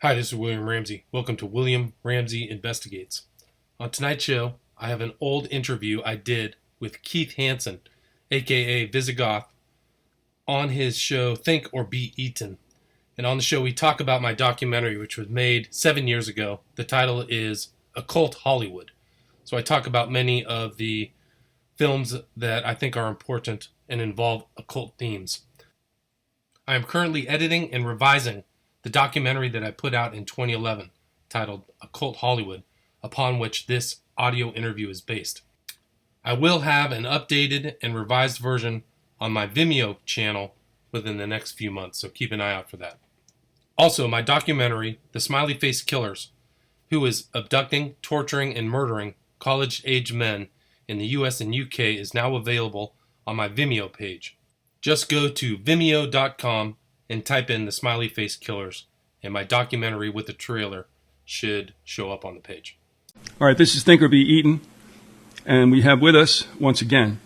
Hi, this is William Ramsey. Welcome to William Ramsey Investigates. On tonight's show, I have an old interview I did with Keith Hansen, aka Visigoth, on his show Think or Be Eaten. And on the show, we talk about my documentary, which was made 7 years ago. The title is Occult Hollywood. So I talk about many of the films that I think are important and involve occult themes. I am currently editing and revising the documentary that I put out in 2011, titled Occult Hollywood, upon which this audio interview is based. I will have an updated and revised version on my Vimeo channel within the next few months, so keep an eye out for that. Also, my documentary, The Smiley Face Killers, who is abducting, torturing, and murdering college-age men in the US and UK, is now available on my Vimeo page. Just go to vimeo.com and type in The Smiley Face Killers, and my documentary with the trailer should show up on the page. All right, this is Think or Be Eaten, and we have with us, once again,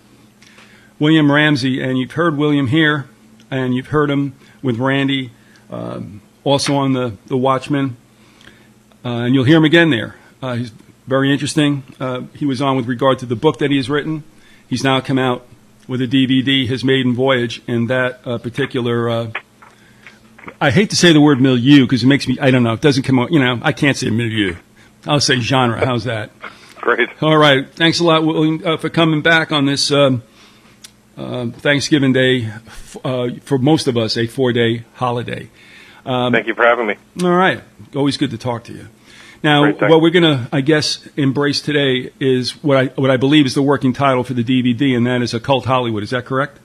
William Ramsey, and you've heard William here, and you've heard him with Randy, also on the Watchmen, and you'll hear him again there. He's very interesting. He was on with regard to the book that he has written. He's now come out with a DVD, His Maiden Voyage, and that particular... I hate to say the word milieu because it makes me, I don't know, it doesn't come out, I can't say milieu. I'll say genre. How's that? Great. All right. Thanks a lot, William, for coming back on this Thanksgiving Day, for most of us, a 4-day holiday. Thank you for having me. All right. Always good to talk to you. Now, Great, what we're going to, I guess, embrace today is what I believe is the working title for the DVD, and that is Occult Hollywood. Is that correct?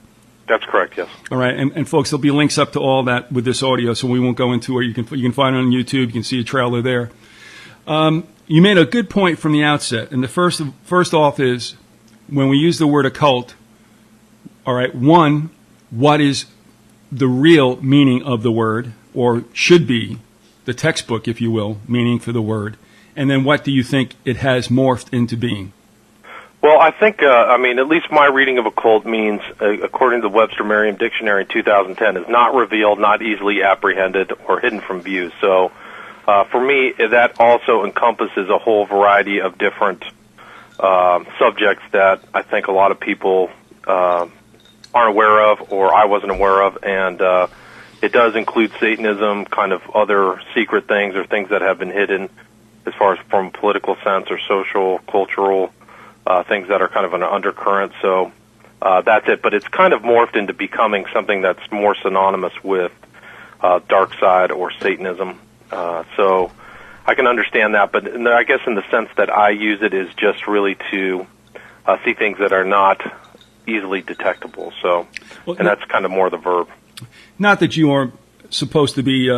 That's correct, yes. All right, and folks, there'll be links up to all that with this audio, so we won't go into it. You can find it on YouTube. You can see a trailer there. You made a good point from the outset, and the first off is when we use the word occult. All right, one, what is the real meaning of the word, or should be the textbook, if you will, meaning for the word, and then what do you think it has morphed into being? Well, I think, at least my reading of occult means, according to the Webster Merriam Dictionary in 2010, is not revealed, not easily apprehended, or hidden from view. So, for me, that also encompasses a whole variety of different subjects that I think a lot of people aren't aware of, or I wasn't aware of, and it does include Satanism, kind of other secret things, or things that have been hidden as far as from a political sense or social, cultural things that are kind of an undercurrent. So that's it. But it's kind of morphed into becoming something that's more synonymous with dark side or Satanism. So I can understand that. But I guess in the sense that I use it is just really to see things that are not easily detectable. So, and that's kind of more the verb. Not that you are supposed to be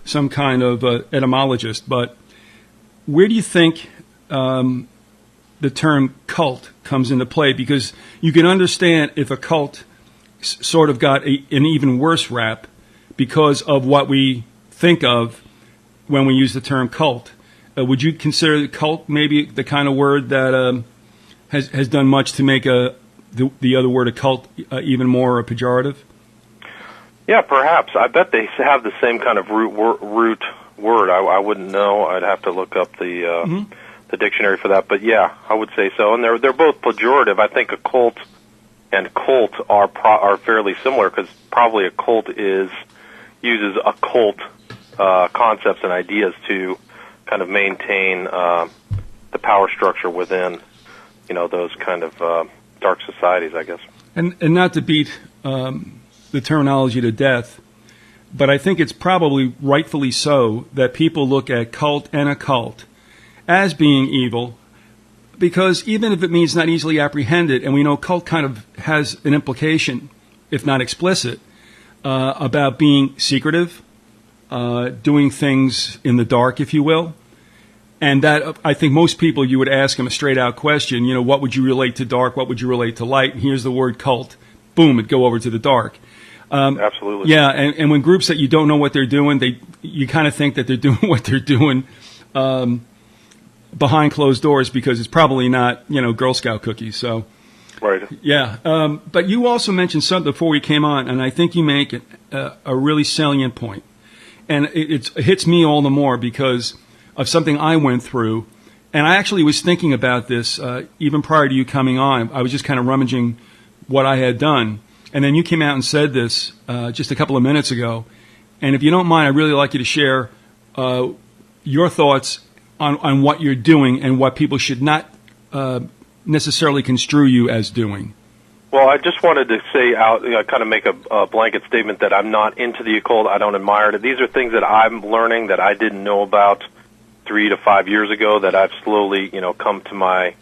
some kind of etymologist, but where do you think the term cult comes into play? Because you can understand if a cult sort of got an even worse rap because of what we think of when we use the term cult. Would you consider cult maybe the kind of word that has done much to make the other word occult even more pejorative? Yeah, perhaps. I bet they have the same kind of root word. I wouldn't know. I'd have to look up the dictionary for that, but yeah, I would say so. And they're both pejorative. I think occult and cult are fairly similar because probably a cult uses occult concepts and ideas to kind of maintain the power structure within those kind of dark societies, I guess. And not to beat the terminology to death, but I think it's probably rightfully so that people look at cult and occult as being evil, because even if it means not easily apprehended, and we know cult kind of has an implication, if not explicit, about being secretive, doing things in the dark, if you will, and that I think most people, you would ask them a straight-out question, what would you relate to dark, what would you relate to light, and here's the word cult, boom, it'd go over to the dark. Absolutely. Yeah, and when groups that you don't know what they're doing, you kind of think that they're doing what they're doing behind closed doors because it's probably not, Girl Scout cookies. So, right. Yeah. But you also mentioned something before we came on, and I think you make a really salient point. and it hits me all the more because of something I went through. And I actually was thinking about this even prior to you coming on. I was just kind of rummaging what I had done. And then you came out and said this just a couple of minutes ago. And if you don't mind, I'd really like you to share your thoughts on what you're doing and what people should not necessarily construe you as doing. Well, I just wanted to say kind of make a blanket statement that I'm not into the occult. I don't admire it. These are things that I'm learning that I didn't know about 3 to 5 years ago that I've slowly, come to my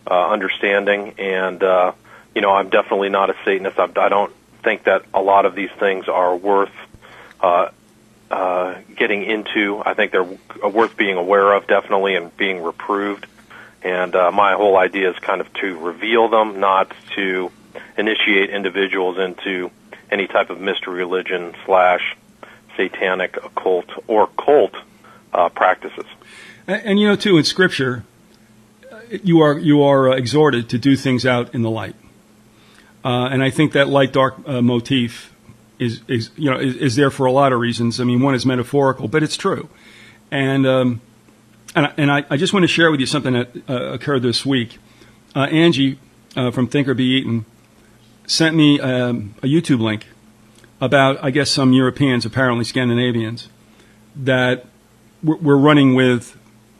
understanding. And, I'm definitely not a Satanist. I don't think that a lot of these things are worth getting into. I think they're worth being aware of, definitely, and being reproved. And my whole idea is kind of to reveal them, not to initiate individuals into any type of mystery religion / satanic, occult, or cult practices. And too, in Scripture, you are exhorted to do things out in the light, and I think that light-dark motif is there for a lot of reasons. I mean, one is metaphorical, but it's true, and I just want to share with you something that occurred this week. Angie from Think or Be Eaten sent me a YouTube link about, I guess, some Europeans, apparently Scandinavians, that were running with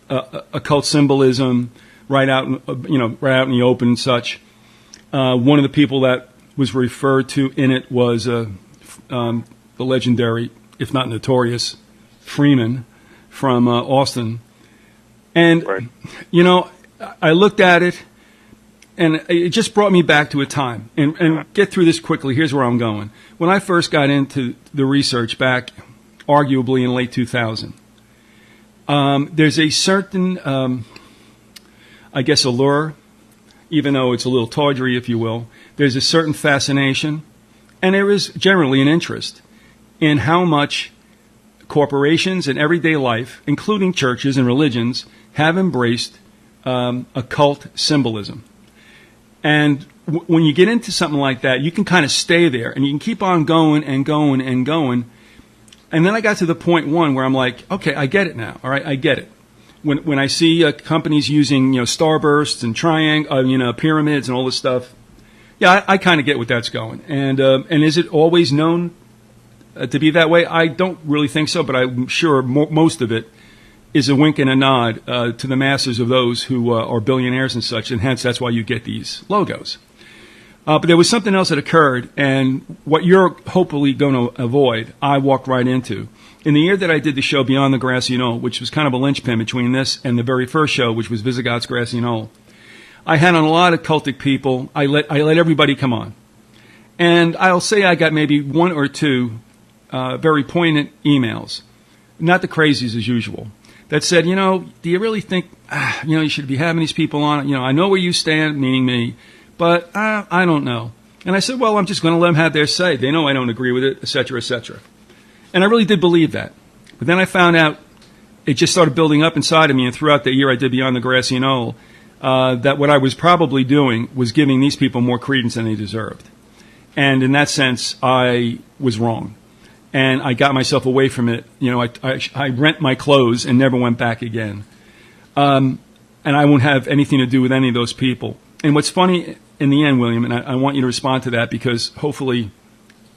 occult symbolism right out in the open and such. One of the people that was referred to in it was the legendary, if not notorious, Freeman from Austin. And, right. I looked at it, and it just brought me back to a time. And get through this quickly. Here's where I'm going. When I first got into the research back, arguably in late 2000, there's a certain, I guess, allure, even though it's a little tawdry, if you will. There's a certain fascination, and there is generally an interest in how much corporations and everyday life, including churches and religions, have embraced occult symbolism. And when you get into something like that, you can kind of stay there, and you can keep on going and going and going. And then I got to the point one where I'm like, okay, I get it now. All right, I get it. When I see companies using starbursts and pyramids and all this stuff, yeah, I kind of get what that's going. And is it always known to be that way? I don't really think so, but I'm sure most of it is a wink and a nod to the masses of those who are billionaires and such, and hence that's why you get these logos. But there was something else that occurred, and what you're hopefully going to avoid, I walked right into. In the year that I did the show Beyond the Grassy Knoll, which was kind of a linchpin between this and the very first show, which was Visigoth's Grassy Knoll, I had on a lot of cultic people. I let everybody come on. And I'll say I got maybe one or two very poignant emails, not the crazies as usual, that said, do you really think, you should be having these people on? I know where you stand, meaning me, but I don't know. And I said, well, I'm just going to let them have their say. They know I don't agree with it, et cetera, et cetera. And I really did believe that. But then I found out it just started building up inside of me, and throughout the year I did Beyond the Grassy Knoll, that what I was probably doing was giving these people more credence than they deserved. And in that sense, I was wrong. And I got myself away from it. I rent my clothes and never went back again. And I won't have anything to do with any of those people. And what's funny in the end, William, and I want you to respond to that because hopefully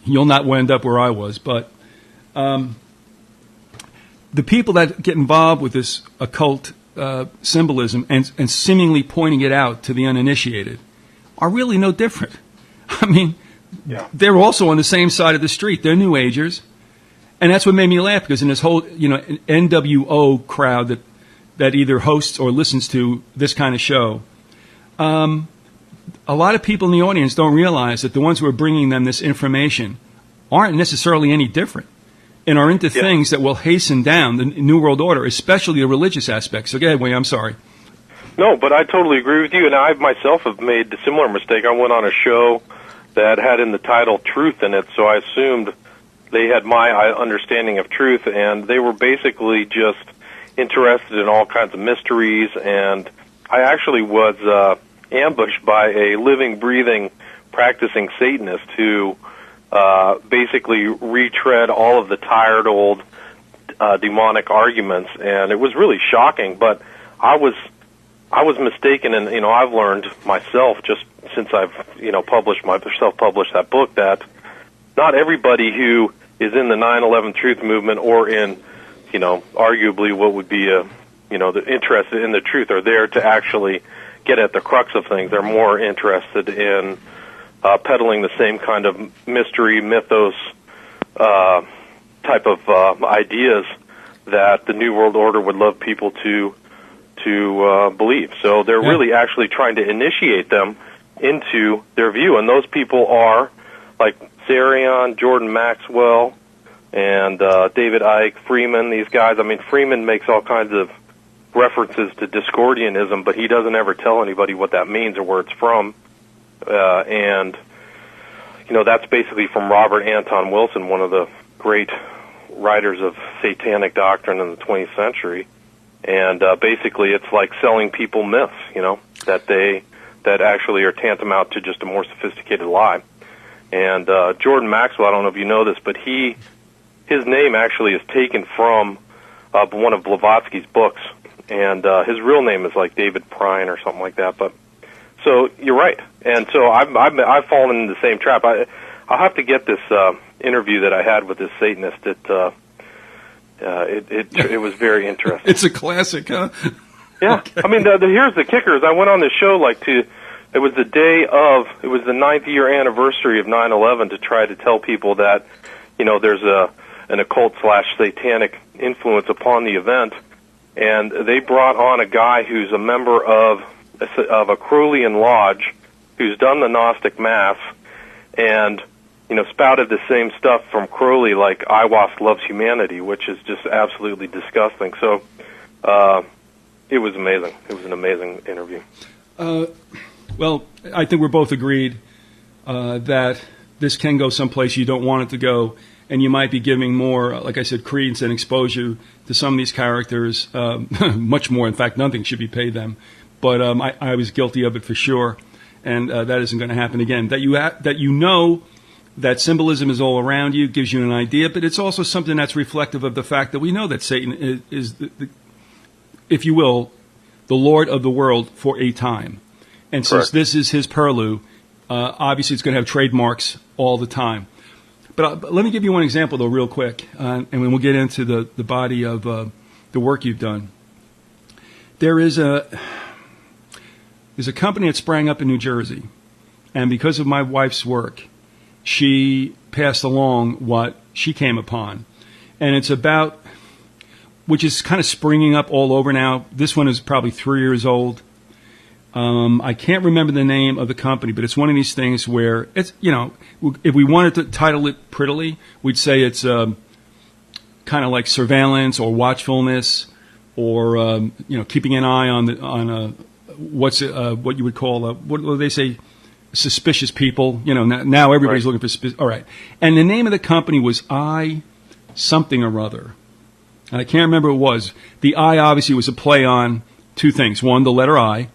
you'll not wind up where I was, but the people that get involved with this occult symbolism and seemingly pointing it out to the uninitiated are really no different. I mean, yeah. They're also on the same side of the street. They're New Agers. And that's what made me laugh, because in this whole, NWO crowd that either hosts or listens to this kind of show, a lot of people in the audience don't realize that the ones who are bringing them this information aren't necessarily any different and are into things that will hasten down the New World Order, especially the religious aspects. So go ahead, Wayne, I'm sorry. No, but I totally agree with you, and I myself have made a similar mistake. I went on a show that had in the title truth in it, so I assumed they had my understanding of truth, and they were basically just interested in all kinds of mysteries, and I actually was ambushed by a living, breathing, practicing Satanist who basically retread all of the tired old demonic arguments, and it was really shocking. But I was mistaken, and I've learned myself just since I've self-published that book that not everybody who is in the 9/11 truth movement or in arguably what would be the interested in the truth are there to actually get at the crux of things. They're more interested in peddling the same kind of mystery, mythos type of ideas that the New World Order would love people to believe. So they're really actually trying to initiate them into their view, and those people are like Sarion, Jordan Maxwell, and David Icke, Freeman, these guys. I mean, Freeman makes all kinds of references to Discordianism, but he doesn't ever tell anybody what that means or where it's from. And that's basically from Robert Anton Wilson, one of the great writers of satanic doctrine in the 20th century. And basically it's like selling people myths, that actually are tantamount to just a more sophisticated lie. And Jordan Maxwell, I don't know if you know this, but his name actually is taken from one of Blavatsky's books, and his real name is like David Prine or something like that. But so you're right, and so I've fallen into the same trap. I'll have to get this interview that I had with this Satanist. It was very interesting. It's a classic, huh? Yeah, okay. I mean, here's the kicker: is I went on this show it was the 9th year anniversary of 9/11 to try to tell people that there's an occult / satanic influence upon the event, and they brought on a guy who's a member of a Crowleyan lodge who's done the Gnostic Mass and spouted the same stuff from Crowley, like Iwas loves humanity, which is just absolutely disgusting. So it was amazing. It was an amazing interview. Well, I think we're both agreed that this can go someplace you don't want it to go, and you might be giving more, like I said, credence and exposure to some of these characters, much more. In fact, nothing should be paid them. But I was guilty of it for sure, and that isn't going to happen again. That symbolism is all around you, gives you an idea, but it's also something that's reflective of the fact that we know that Satan is if you will, the Lord of the world for a time. And since this is his purlieu, obviously it's going to have trademarks all the time. But let me give you one example, though, real quick, and then we'll get into the body of the work you've done. There's a company that sprang up in New Jersey, and because of my wife's work, she passed along what she came upon. And it's about, which is kind of springing up all over now. This one is probably 3 years old. I can't remember the name of the company, but it's one of these things where it's, if we wanted to title it prettily, we'd say it's kind of like surveillance or watchfulness or, keeping an eye on what you would call, what do they say, suspicious people. Now everybody's looking for all right. And the name of the company was something or other. And I can't remember what it was. The I obviously was a play on two things. One, the letter I,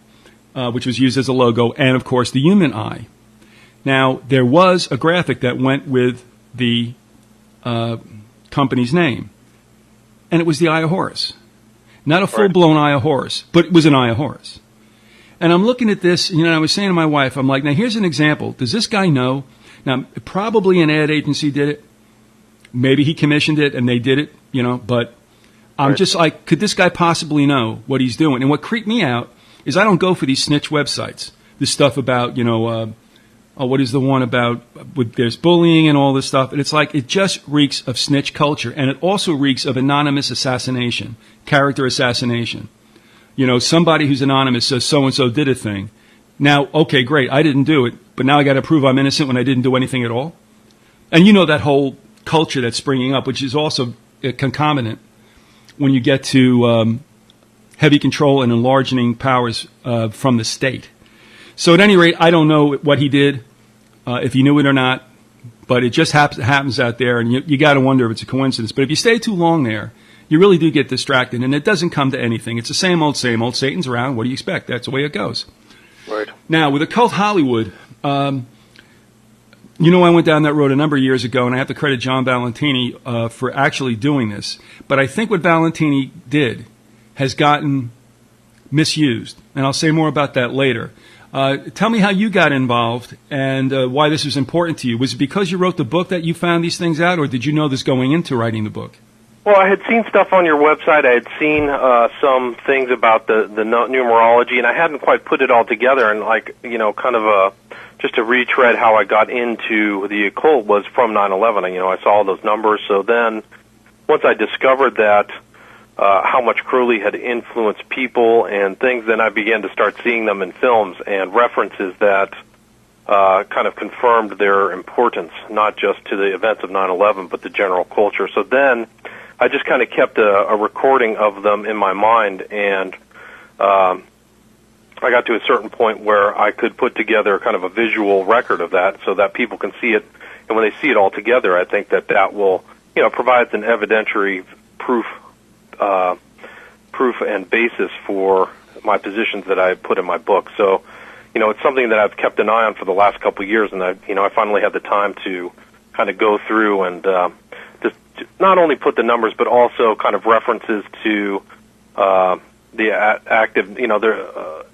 which was used as a logo, and, of course, the human eye. Now, there was a graphic that went with the company's name, and it was the Eye of Horus. Not a full-blown Eye of Horus, but it was an Eye of Horus. And I'm looking at this, I was saying to my wife, I'm like, now, here's an example. Does this guy know? Now, probably an ad agency did it. Maybe he commissioned it, and they did it, but I'm just like, could this guy possibly know what he's doing? And what creeped me out is I don't go for these snitch websites. This stuff about, what is the one about, there's bullying and all this stuff. And it's like, it just reeks of snitch culture. And it also reeks of anonymous assassination, character assassination. Somebody who's anonymous says so-and-so did a thing. Now, okay, great, I didn't do it, but now I got to prove I'm innocent when I didn't do anything at all. And that whole culture that's springing up, which is also concomitant when you get to heavy control and enlarging powers from the state. So at any rate, I don't know what he did, if he knew it or not, but it just happens out there, and you got to wonder if it's a coincidence. But if you stay too long there, you really do get distracted, and it doesn't come to anything. It's the same old, same old. Satan's around. What do you expect? That's the way it goes. Right. Now, with Occult Hollywood, You know, I went down that road a number of years ago, and I have to credit John Valentini for actually doing this. But I think what Valentini did has gotten misused, and I'll say more about that later. Tell me how you got involved and why this was important to you. Was it because you wrote the book that you found these things out, or did you know this going into writing the book? Well, I had seen stuff on your website. I had seen some things about the numerology, and I hadn't quite put it all together. And kind of just to retread how I got into the occult was from 9/11. I saw all those numbers. So then, once I discovered that how much Crowley had influenced people and things, then I began to start seeing them in films and references that kind of confirmed their importance, not just to the events of 9/11, but the general culture. So then I just kind of kept a recording of them in my mind, and I got to a certain point where I could put together kind of a visual record of that so that people can see it. And when they see it all together, I think that will, provides an evidentiary proof and basis for my positions that I put in my book. So, it's something that I've kept an eye on for the last couple of years, and I finally had the time to kind of go through and just not only put the numbers, but also kind of references to the active,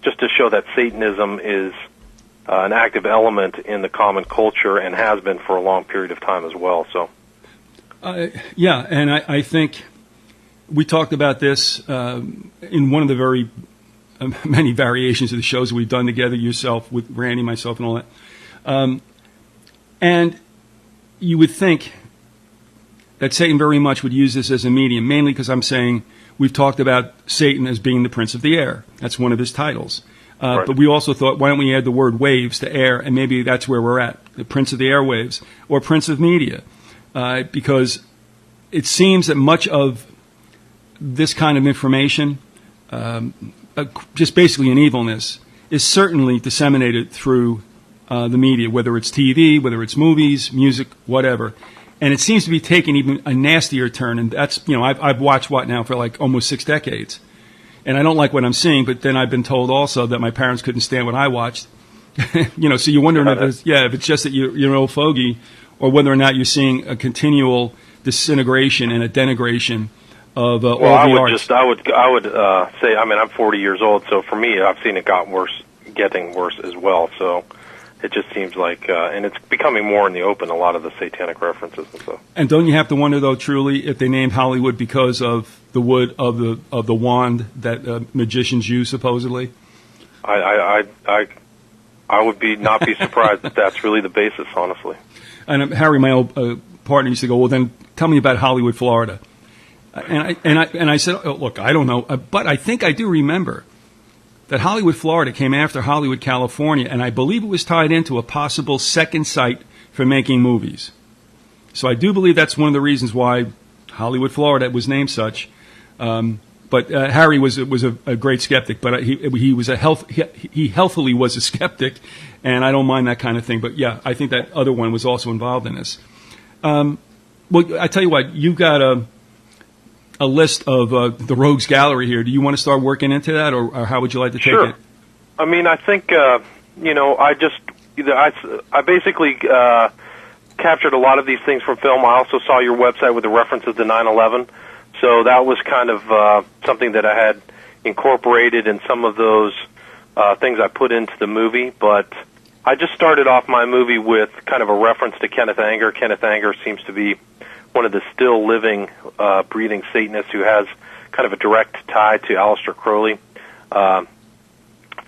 just to show that Satanism is an active element in the common culture and has been for a long period of time as well. So, yeah, and I think we talked about this in one of the very many variations of the shows we've done together, yourself with Randy, myself, and all that. And you would think that Satan very much would use this as a medium, mainly because I'm saying we've talked about Satan as being the Prince of the Air. That's one of his titles. Right. But we also thought, why don't we add the word waves to air, and maybe that's where we're at, the Prince of the Airwaves, or Prince of Media, because it seems that much of this kind of information, just basically an evilness, is certainly disseminated through the media, whether it's TV, whether it's movies, music, whatever. And it seems to be taking even a nastier turn. And that's, I've watched now for like almost 6 decades. And I don't like what I'm seeing, but then I've been told also that my parents couldn't stand what I watched. So you're wondering if it's just that you're an old fogey, or whether or not you're seeing a continual disintegration and a denigration of all the arts. I would say, I'm 40 years old, so for me, I've seen it getting worse as well. So it just seems like, and it's becoming more in the open, a lot of the satanic references and stuff. And don't you have to wonder, though, truly, if they named Hollywood because of the wood of the wand that magicians use, supposedly? I would not be surprised if that's really the basis, honestly. And Harry, my old partner, used to go, well, then tell me about Hollywood, Florida. And I said, oh, look, I don't know, but I think I do remember that Hollywood, Florida came after Hollywood, California, and I believe it was tied into a possible second site for making movies. So I do believe that's one of the reasons why Hollywood, Florida was named such. But Harry was a great skeptic, but he healthily was a skeptic, and I don't mind that kind of thing. But yeah, I think that other one was also involved in this. Well, I tell you what, you've got a list of the Rogues Gallery here. Do you want to start working into that, or how would you like to take Sure. it? I think I basically captured a lot of these things from film. I also saw your website with the references to 9/11, so that was kind of something that I had incorporated in some of those things I put into the movie. But I just started off my movie with kind of a reference to Kenneth Anger. Kenneth Anger seems to be one of the still living, breathing Satanists who has kind of a direct tie to Aleister Crowley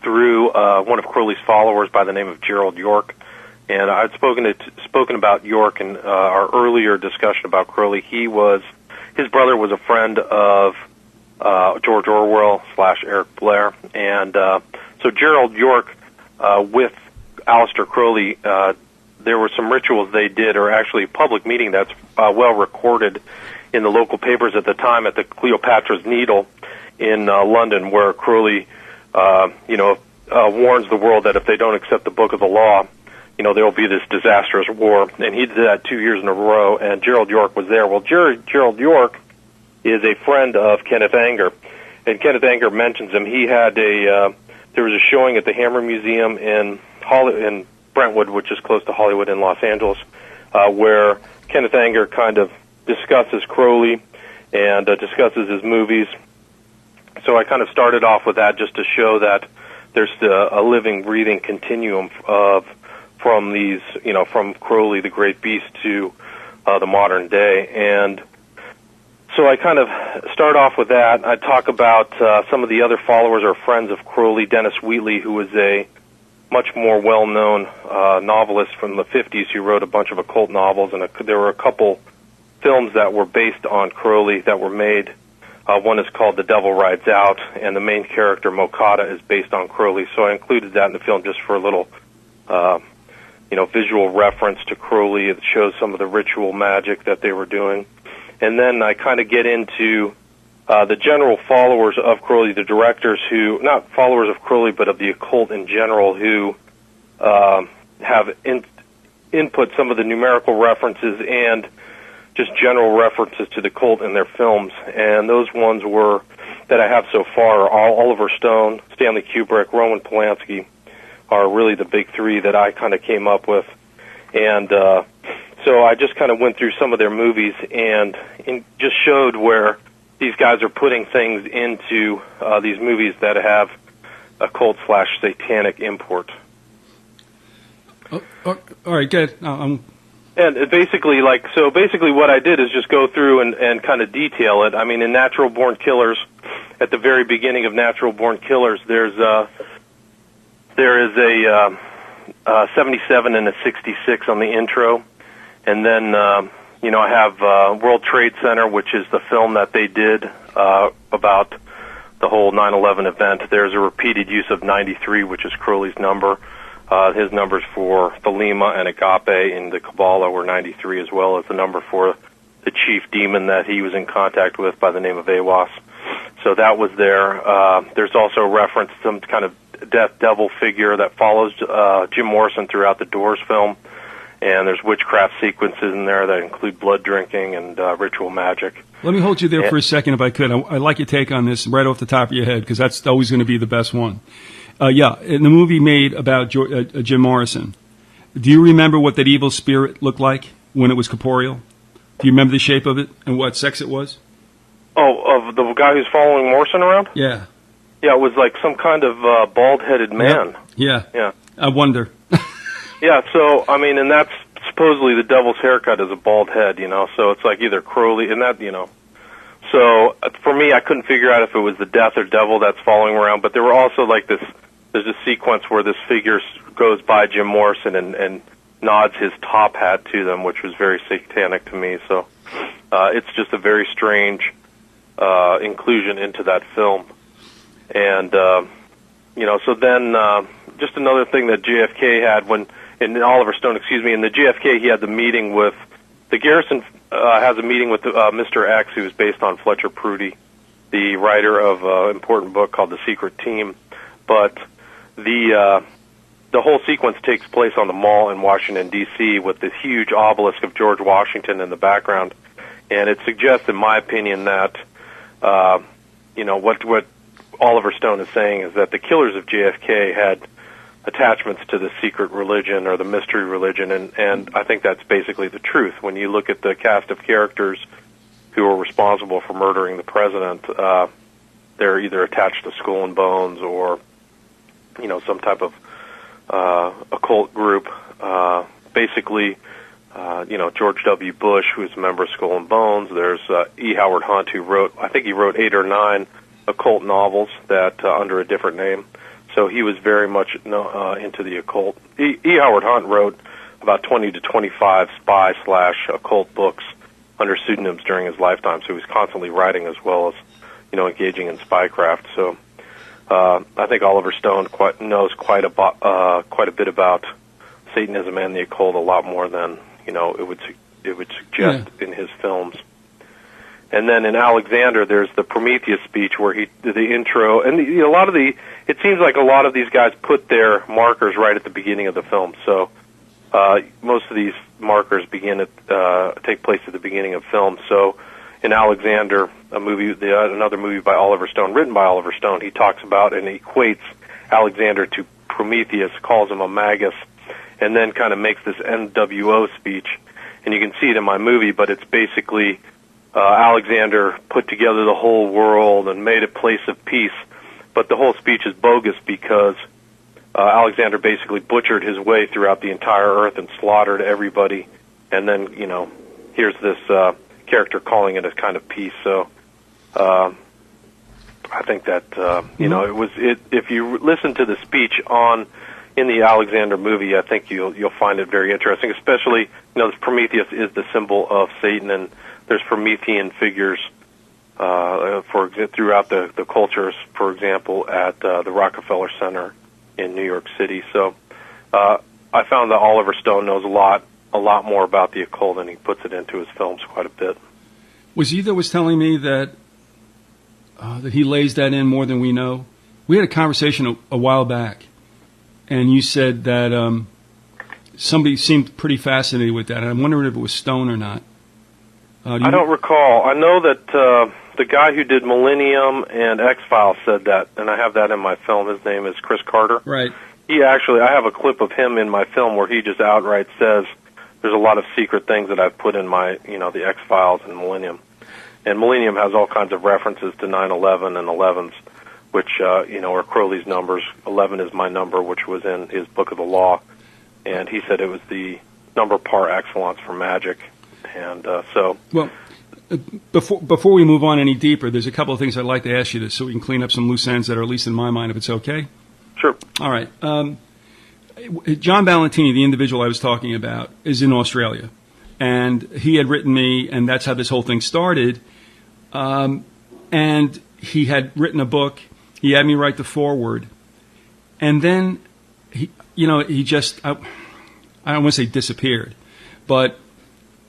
through one of Crowley's followers by the name of Gerald York. And I'd spoken about York in our earlier discussion about Crowley. His brother was a friend of George Orwell / Eric Blair, and so Gerald York with Aleister Crowley. There were some rituals they did, or actually a public meeting that's well recorded in the local papers at the time at the Cleopatra's Needle in London, where Crowley, warns the world that if they don't accept the Book of the Law, there will be this disastrous war. And he did that 2 years in a row, and Gerald York was there. Well, Gerald York is a friend of Kenneth Anger, and Kenneth Anger mentions him. He had there was a showing at the Hammer Museum in Brentwood, which is close to Hollywood in Los Angeles, where Kenneth Anger kind of discusses Crowley and discusses his movies. So I kind of started off with that just to show that there's a living, breathing continuum from these, from Crowley, the great beast, to the modern day. And so I kind of start off with that. I talk about some of the other followers or friends of Crowley. Dennis Wheatley, who was a much more well-known novelist from the 50s who wrote a bunch of occult novels, and there were a couple films that were based on Crowley that were made. One is called The Devil Rides Out, and the main character, Mokata, is based on Crowley. So I included that in the film just for a little, visual reference to Crowley. It shows some of the ritual magic that they were doing. And then I kind of get into the general followers of Crowley, the directors who, not followers of Crowley, but of the occult in general, who have input some of the numerical references and just general references to the cult in their films. And those ones were, that I have so far, are Oliver Stone, Stanley Kubrick, Roman Polanski, are really the big three that I kind of came up with. And so I just kind of went through some of their movies and just showed where these guys are putting things into these movies that have occult/satanic import. Oh, all right, good. And it basically, what I did is just go through and kind of detail it. I mean, in Natural Born Killers, at the very beginning of Natural Born Killers, there is a 77 and a 66 on the intro, and then I have World Trade Center, which is the film that they did about the whole 9/11 event. There's a repeated use of 93, which is Crowley's number. His numbers for Thelema and Agape in the Kabbalah were 93, as well as the number for the chief demon that he was in contact with by the name of Awas. So that was there. There's also reference to some kind of death devil figure that follows Jim Morrison throughout the Doors film. And there's witchcraft sequences in there that include blood drinking and ritual magic. Let me hold you there for a second, if I could. I'd like your take on this right off the top of your head, because that's always going to be the best one. In the movie made about Jim Morrison, do you remember what that evil spirit looked like when it was corporeal? Do you remember the shape of it and what sex it was? Oh, of the guy who's following Morrison around? Yeah. Yeah, it was like some kind of bald-headed man. Yep. Yeah. I wonder. Yeah, so, I mean, and that's supposedly the devil's haircut is a bald head, so it's like either Crowley, and that, So, for me, I couldn't figure out if it was the death or devil that's following around, but there were also like there's a sequence where this figure goes by Jim Morrison and nods his top hat to them, which was very satanic to me, so it's just a very strange inclusion into that film. And, so then just another thing that JFK had in the JFK, he had the meeting with, the Garrison has a meeting with Mr. X, who was based on Fletcher Prudy, the writer of an important book called The Secret Team. But the whole sequence takes place on the Mall in Washington, D.C., with this huge obelisk of George Washington in the background. And it suggests, in my opinion, that, what Oliver Stone is saying is that the killers of JFK had attachments to the secret religion or the mystery religion, and I think that's basically the truth. When you look at the cast of characters who are responsible for murdering the president, they're either attached to Skull and Bones or, some type of occult group. George W. Bush, who's a member of Skull and Bones. There's E. Howard Hunt, who wrote 8 or 9 occult novels that under a different name. So he was very much into the occult. E. Howard Hunt wrote about 20 to 25 spy/occult books under pseudonyms during his lifetime. So he was constantly writing as well as, engaging in spycraft. So I think Oliver Stone knows quite a bit about Satanism and the occult, a lot more than it would suggest in his films. And then in Alexander, there's the Prometheus speech where the intro, and it seems like a lot of these guys put their markers right at the beginning of the film. So most of these markers take place at the beginning of film. So in Alexander, another movie by Oliver Stone, written by Oliver Stone, he talks about and equates Alexander to Prometheus, calls him a magus, and then kind of makes this NWO speech, and you can see it in my movie, but it's basically Alexander put together the whole world and made a place of peace, but the whole speech is bogus because Alexander basically butchered his way throughout the entire earth and slaughtered everybody, and then, here's this character calling it a kind of peace, so I think that, if you listen to the speech in the Alexander movie, I think you'll find it very interesting, especially, this Prometheus is the symbol of Satan, and there's Promethean figures throughout the cultures, for example, at the Rockefeller Center in New York City. So I found that Oliver Stone knows a lot more about the occult, and he puts it into his films quite a bit. Was he that was telling me that he lays that in more than we know? We had a conversation a while back, and you said that somebody seemed pretty fascinated with that, and I'm wondering if it was Stone or not. I don't recall. I know that the guy who did Millennium and X-Files said that, and I have that in my film. His name is Chris Carter. Right. I have a clip of him in my film where he just outright says there's a lot of secret things that I've put in my, the X-Files and Millennium. And Millennium has all kinds of references to 9/11 and 11s, which, are Crowley's numbers. 11 is my number, which was in his Book of the Law. And he said it was the number par excellence for magic. And Well, before we move on any deeper, there's a couple of things I'd like to ask you so we can clean up some loose ends that are at least in my mind, if it's okay. Sure. All right. John Valentini, the individual I was talking about, is in Australia. And he had written me, and that's how this whole thing started. And he had written a book. He had me write the foreword. And then, he just, I don't want to say disappeared, but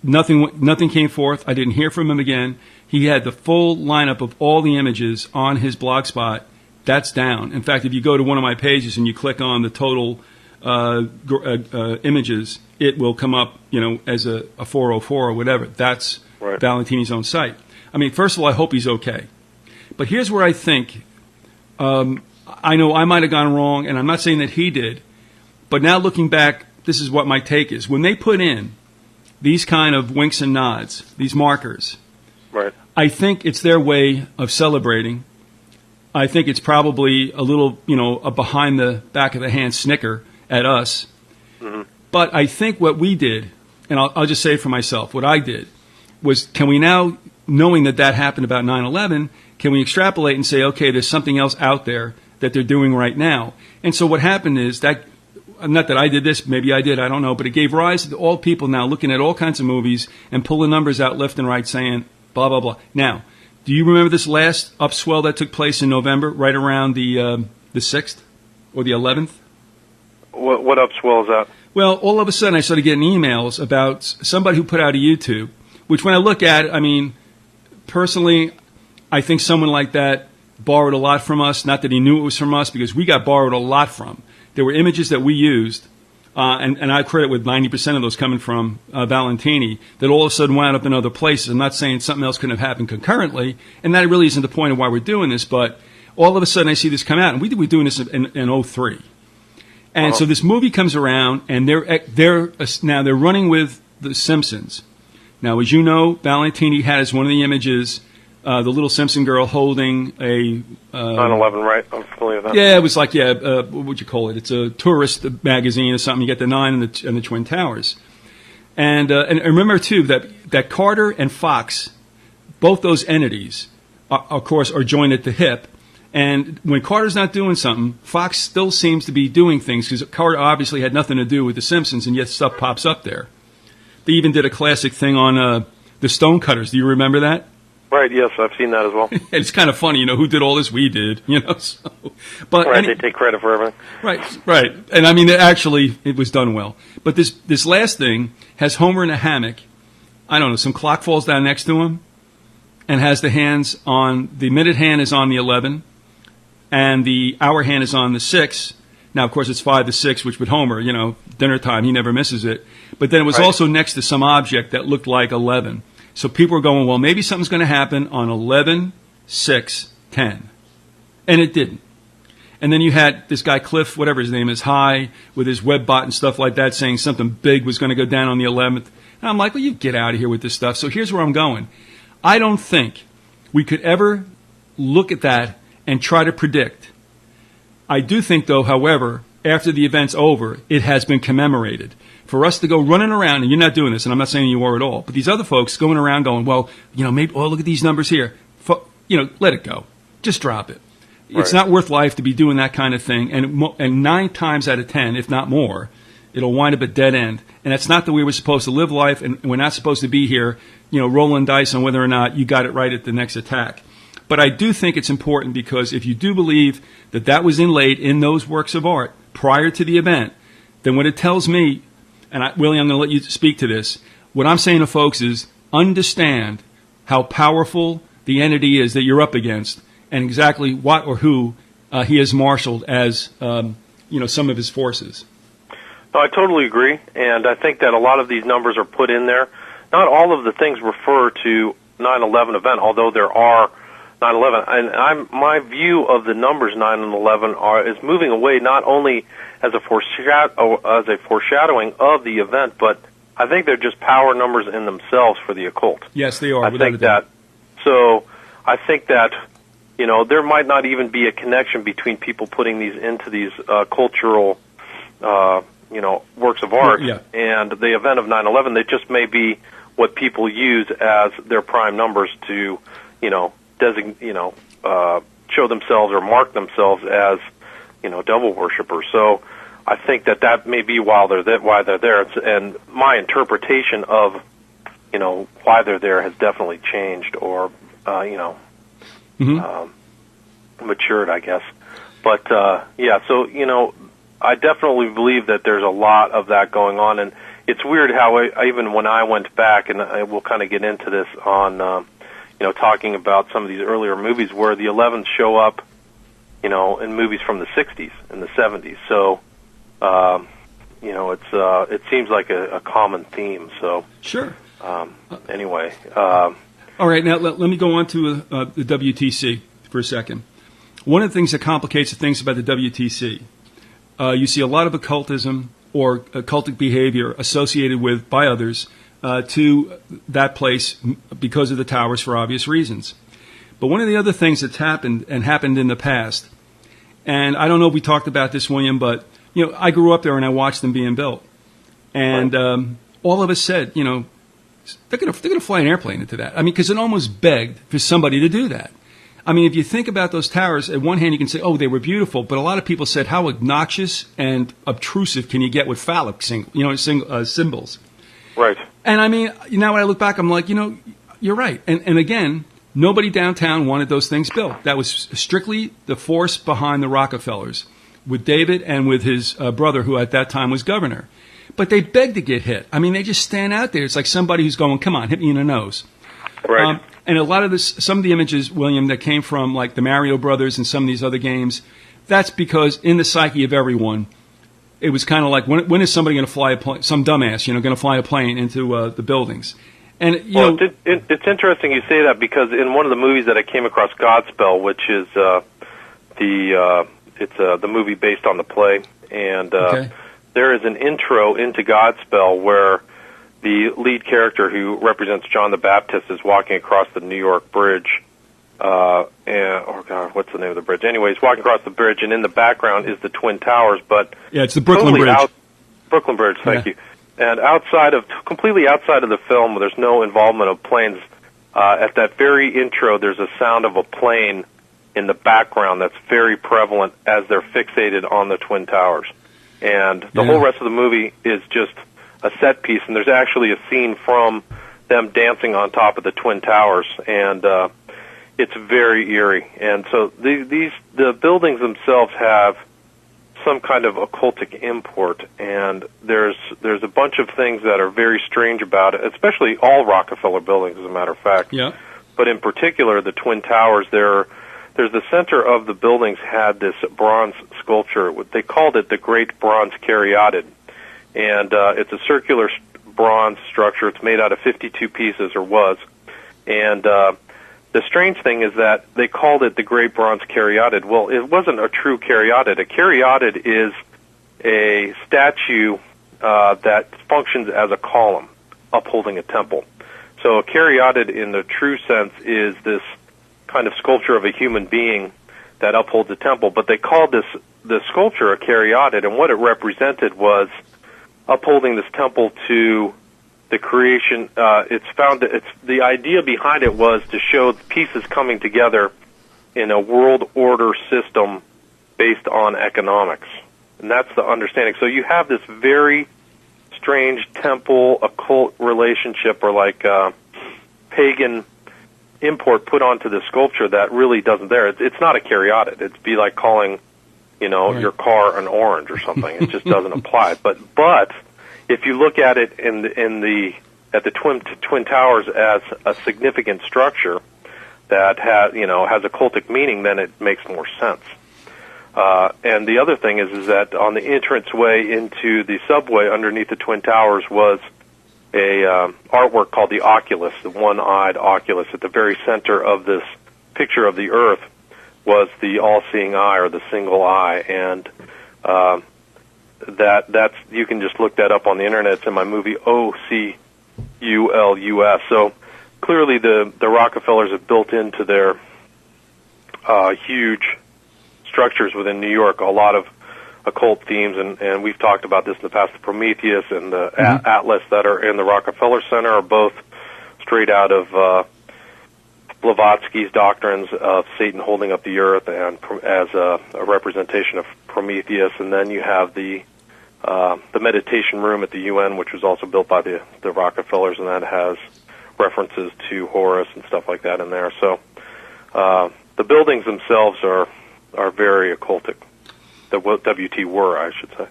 nothing came forth. I didn't hear from him again. He had the full lineup of all the images on his blog spot. That's down. In fact, if you go to one of my pages and you click on the total images, it will come up, as a 404 or whatever. That's right. Valentini's own site. I mean, first of all, I hope he's okay. But here's where I think, I know I might have gone wrong, and I'm not saying that he did, but now looking back, this is what my take is. When they put in these kind of winks and nods, these markers, right, I think it's their way of celebrating. I think it's probably a little, a behind the back of the hand snicker at us. Mm-hmm. But I think what we did, and I'll just say it for myself, what I did was, can we now, knowing that happened about 9/11, can we extrapolate and say, okay, there's something else out there that they're doing right now? And so what happened is that, not that I did this, maybe I did, I don't know, but it gave rise to all people now looking at all kinds of movies and pulling numbers out left and right saying, blah, blah, blah. Now, do you remember this last upswell that took place in November, right around the 6th or the 11th? What upswell is that? Well, all of a sudden I started getting emails about somebody who put out a YouTube, which when I look at it, I mean, personally, I think someone like that borrowed a lot from us. Not that he knew it was from us, because we got borrowed a lot from. There were images that we used, and I credit with 90% of those coming from Valentini, that all of a sudden wound up in other places. I'm not saying something else couldn't have happened concurrently, and that really isn't the point of why we're doing this, but all of a sudden I see this come out, and we were doing this in 03. And so this movie comes around, and they're running with The Simpsons. Now, as you know, Valentini had as one of the images the little Simpson girl holding a 9/11, right? I'm familiar with that. Yeah, it was like what would you call it? It's a tourist magazine or something. You get the 9 and the Twin Towers, and remember too that Carter and Fox, both those entities, of course, are joined at the hip. And when Carter's not doing something, Fox still seems to be doing things, because Carter obviously had nothing to do with The Simpsons, and yet stuff pops up there. They even did a classic thing on the Stonecutters. Do you remember that? Right, yes, I've seen that as well. It's kind of funny, who did all this? We did, So, but right, they take credit for everything. Right. And I mean, it was done well. But this last thing has Homer in a hammock. I don't know, some clock falls down next to him, and has the hands on, the minute hand is on the 11, and the hour hand is on the 6. Now, of course, it's 5 to 6, which with Homer, dinner time, he never misses it. But then it was also next to some object that looked like 11. So people were going, well, maybe something's going to happen on 11, 6, 10. And it didn't. And then you had this guy, Cliff, whatever his name is, High, with his Webbot and stuff like that, saying something big was going to go down on the 11th. And I'm like, well, you get out of here with this stuff. So here's where I'm going. I don't think we could ever look at that and try to predict. I do think, though, however, after the event's over, it has been commemorated. For us to go running around, and you're not doing this, and I'm not saying you are at all, but these other folks going around going, well, maybe, oh, look at these numbers here. Let it go. Just drop it. It's not worth life to be doing that kind of thing. And 9 times out of 10, if not more, it'll wind up a dead end. And that's not the way we're supposed to live life, and we're not supposed to be here, rolling dice on whether or not you got it right at the next attack. But I do think it's important because if you do believe that that was inlaid in those works of art prior to the event, then what it tells me, and Willie, I'm going to let you speak to this, what I'm saying to folks is understand how powerful the entity is that you're up against and exactly what or who he has marshaled as, some of his forces. No, I totally agree, and I think that a lot of these numbers are put in there. Not all of the things refer to 9/11 event, although there are 9/11. And my view of the numbers 9 and 11 is moving away not only as a foreshadowing of the event, but I think they're just power numbers in themselves for the occult. Yes, they are. I think that. So I think that there might not even be a connection between people putting these into these cultural works of art and the event of 9/11. They just may be what people use as their prime numbers to, show themselves or mark themselves as, devil worshippers. So I think that may be why they're there. And my interpretation of, why they're there has definitely changed or, matured, I guess. But, so, I definitely believe that there's a lot of that going on, and it's weird how even when I went back, and I will kind of get into this on, talking about some of these earlier movies where the 11s show up, in movies from the 60s and the 70s. So, it seems like a common theme. So sure. Anyway. All right, now let me go on to the WTC for a second. One of the things that complicates the things about the WTC, you see a lot of occultism or occultic behavior associated with, by others, to that place because of the towers for obvious reasons. But one of the other things that's happened in the past, and I don't know if we talked about this, William, but I grew up there and I watched them being built, and all of us said, they're going to fly an airplane into that. I mean, because it almost begged for somebody to do that. I mean, if you think about those towers, at one hand you can say, oh, they were beautiful, but a lot of people said, how obnoxious and obtrusive can you get with phallic symbols? Right. And I mean, now when I look back, I'm like, you're right. And again, nobody downtown wanted those things built. That was strictly the force behind the Rockefellers, with David and with his brother, who at that time was governor. But they begged to get hit. I mean, they just stand out there. It's like somebody who's going, come on, hit me in the nose. Right. And a lot of some of the images, William, that came from like the Mario Brothers and some of these other games, that's because in the psyche of everyone, it was kind of like, when is somebody going to fly a plane, some dumbass, going to fly a plane into the buildings? And it's interesting you say that because in one of the movies that I came across, Godspell, which is the movie based on the play, and there is an intro into Godspell where the lead character who represents John the Baptist is walking across the New York Bridge. What's the name of the bridge? Anyway, he's walking across the bridge, and in the background is the Twin Towers. But it's the Brooklyn Bridge. Brooklyn Bridge, thank you. And completely outside of the film, there's no involvement of planes. At that very intro, there's a sound of a plane in the background that's very prevalent as they're fixated on the Twin Towers. And the whole rest of the movie is just a set piece, and there's actually a scene from them dancing on top of the Twin Towers, and it's very eerie. And so the buildings themselves have some kind of occultic import, and there's a bunch of things that are very strange about it, especially all Rockefeller buildings, as a matter of fact. Yeah. But in particular, the Twin Towers, there's the center of the buildings had this bronze sculpture. They called it the Great Bronze Caryatid. And it's a circular bronze structure. It's made out of 52 pieces, or was. And the strange thing is that they called it the Great Bronze Caryatid. Well, it wasn't a true caryatid. A caryatid is a statue that functions as a column upholding a temple. So a caryatid in the true sense is this kind of sculpture of a human being that upholds a temple, but they called the sculpture a caryatid, and what it represented was upholding this temple to the creation. It's the idea behind it was to show the pieces coming together in a world order system based on economics, and that's the understanding. So you have this very strange temple occult relationship, or like pagan import put onto the sculpture that really doesn't there. It's not a caryatid. It'd be like calling, right, your car an orange or something. It just doesn't apply. But if you look at it at the Twin Towers as a significant structure that has occultic meaning, then it makes more sense. And the other thing is that on the entranceway into the subway underneath the Twin Towers was a artwork called the Oculus, the one-eyed Oculus. At the very center of this picture of the Earth was the all-seeing eye, or the single eye, and that's you can just look that up on the internet. It's in my movie Oculus. So clearly the Rockefellers have built into their huge structures within New York a lot of occult themes, and we've talked about this in the past. The Prometheus and the Atlas that are in the Rockefeller Center are both straight out of Blavatsky's doctrines of Satan holding up the earth, and as a representation of Prometheus. And then you have the meditation room at the UN, which was also built by the Rockefellers, and that has references to Horus and stuff like that in there. So the buildings themselves are very occultic. The WT were, I should say.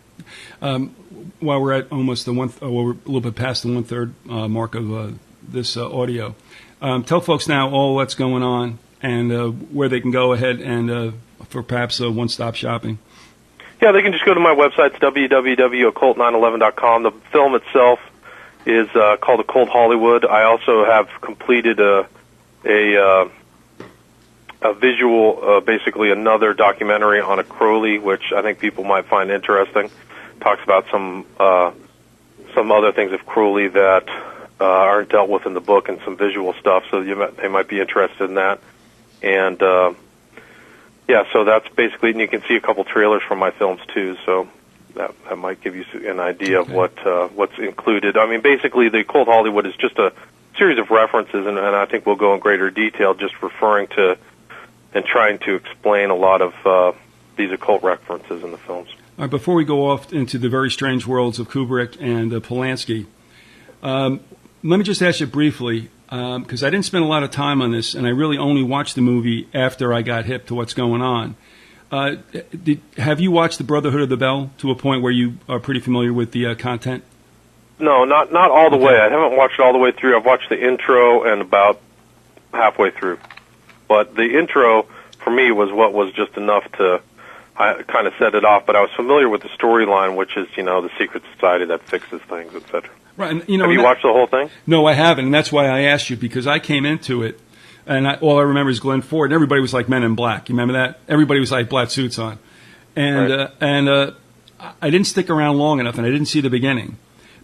While we're at almost we're a little bit past the 1/3 mark of this audio, tell folks now all what's going on and where they can go ahead and for perhaps one-stop shopping. Yeah, they can just go to my website. It's www.occult911.com. The film itself is called Occult Hollywood. I also have completed a visual, basically another documentary on a Crowley, which I think people might find interesting. Talks about some other things of Crowley that aren't dealt with in the book, and some visual stuff, so they might be interested in that. And so that's basically, and you can see a couple trailers from my films too, so that might give you an idea of what's included. I mean, basically, the Occult Hollywood is just a series of references, and I think we'll go in greater detail, just referring to and trying to explain a lot of these occult references in the films. All right, before we go off into the very strange worlds of Kubrick and Polanski, let me just ask you briefly, because I didn't spend a lot of time on this, and I really only watched the movie after I got hip to what's going on. Have you watched The Brotherhood of the Bell to a point where you are pretty familiar with the content? No, not all the way. I haven't watched it all the way through. I've watched the intro and about halfway through. But the intro, for me, was what was just enough to kind of set it off. But I was familiar with the storyline, which is, the secret society that fixes things, etc. Right. And, have you watched the whole thing? No, I haven't, and that's why I asked you, because I came into it, and all I remember is Glenn Ford, and everybody was like Men in Black. You remember that? Everybody was like black suits on. And right. I didn't stick around long enough, and I didn't see the beginning.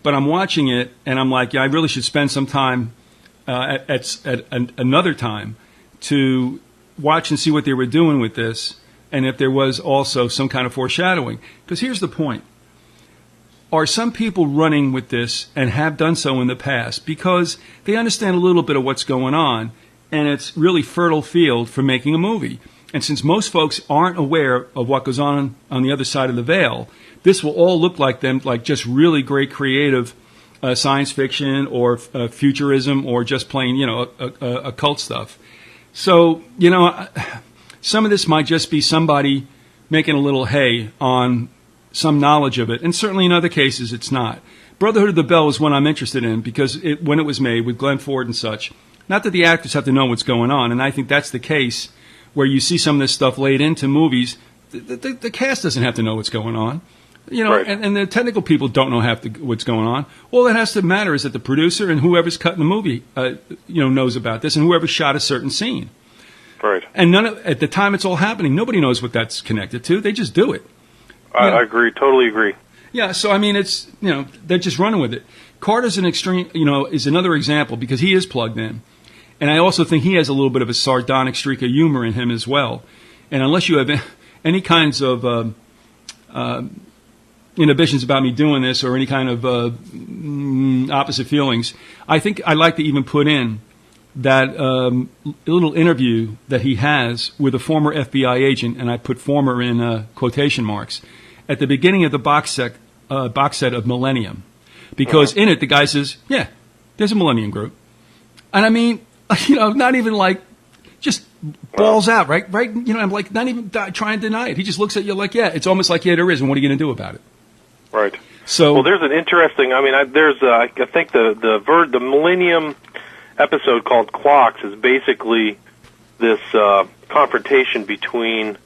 But I'm watching it, and I'm like, I really should spend some time at another time to watch and see what they were doing with this, and if there was also some kind of foreshadowing. Because here's the point. Are some people running with this, and have done so in the past, because they understand a little bit of what's going on, and it's really fertile field for making a movie? And since most folks aren't aware of what goes on the other side of the veil, this will all look like them, like just really great creative science fiction or futurism, or just plain, occult stuff. So, some of this might just be somebody making a little hay on some knowledge of it, and certainly in other cases it's not. Brotherhood of the Bell is one I'm interested in, because when it was made with Glenn Ford and such, not that the actors have to know what's going on, and I think that's the case where you see some of this stuff laid into movies. The cast doesn't have to know what's going on. You know, Right. and the technical people don't know half what's going on. All that has to matter is that the producer and whoever's cutting the movie, knows about this, and whoever shot a certain scene. Right. And at the time it's all happening, nobody knows what that's connected to. They just do it. I agree. Totally agree. Yeah. So I mean, it's they're just running with it. Carter's an extreme, is another example because he is plugged in, and I also think he has a little bit of a sardonic streak of humor in him as well. And unless you have any kinds of inhibitions about me doing this or any kind of opposite feelings, I think I'd like to even put in that little interview that he has with a former FBI agent, and I put former in quotation marks, at the beginning of the box set of Millennium. Because in it, the guy says, yeah, there's a Millennium Group. And I mean, not even like, just balls out, right? I'm like, not even trying to deny it. He just looks at you like, yeah, it's almost like, yeah, there is, and what are you going to do about it? Right. So, well, there's an interesting, I think the Millennium episode called Clocks is basically this confrontation between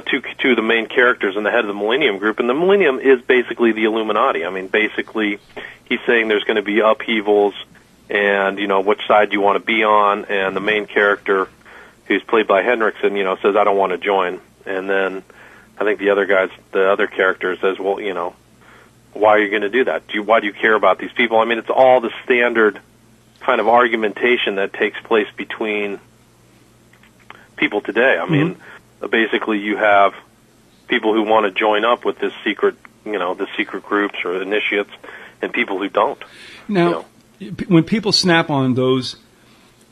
two of the main characters and the head of the Millennium Group, and the Millennium is basically the Illuminati. I mean, basically, he's saying there's going to be upheavals, and which side you want to be on, and the main character, who's played by Hendrickson, says I don't want to join, and then I think the other character says, well, why are you going to do that? Why do you care about these people? I mean, it's all the standard kind of argumentation that takes place between people today. I mean, basically you have people who want to join up with this secret, the secret groups or initiates, and people who don't. Now, when people snap on those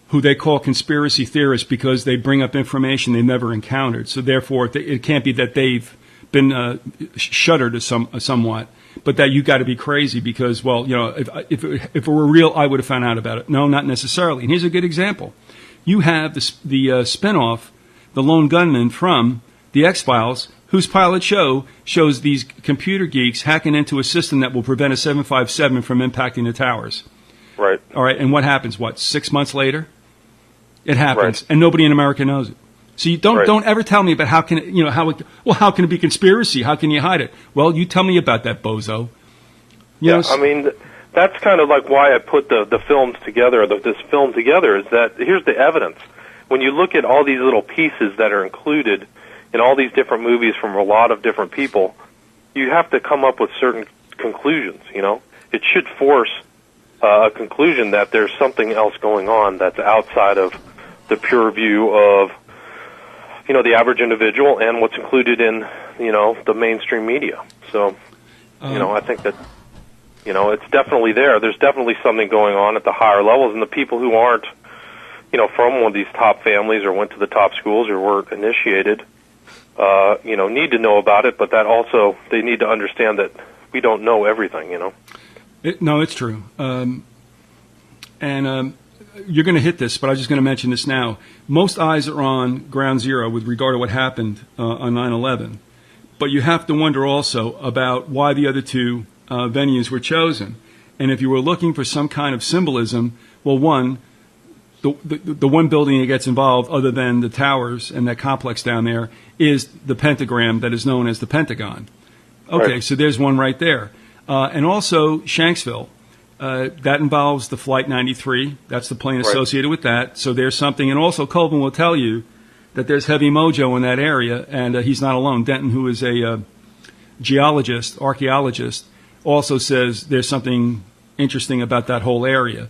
who they call conspiracy theorists because they bring up information they've never encountered, so therefore it can't be that they've been shuttered somewhat, but that you got to be crazy because, well, if it were real, I would have found out about it. No, not necessarily. And here's a good example. You have the spinoff, The Lone Gunman from The X-Files, whose pilot show shows these computer geeks hacking into a system that will prevent a 757 from impacting the towers. Right. All right, and what happens? 6 months later? It happens, right. And nobody in America knows it. So you don't ever tell me about how can it be conspiracy? How can you hide it? Well, you tell me about that, bozo. I mean, that's kind of like why I put the films together, this film together, is that here's the evidence. When you look at all these little pieces that are included in all these different movies from a lot of different people, you have to come up with certain conclusions, It should force a conclusion that there's something else going on that's outside of the pure view of the average individual and what's included in, the mainstream media. So, I think that, it's definitely there. There's definitely something going on at the higher levels, and the people who aren't, from one of these top families or went to the top schools or were initiated, need to know about it, but that also, they need to understand that we don't know everything, No, it's true. You're going to hit this, but I'm just going to mention this now. Most eyes are on ground zero with regard to what happened on 9/11. But you have to wonder also about why the other two venues were chosen. And if you were looking for some kind of symbolism, well, one, the one building that gets involved, other than the towers and that complex down there, is the pentagram that is known as the Pentagon. Okay, right. So there's one right there. And also Shanksville. That involves the Flight 93. That's the plane associated with that. So there's something. And also Colvin will tell you that there's heavy mojo in that area, and he's not alone. Denton, who is a geologist, archaeologist, also says there's something interesting about that whole area.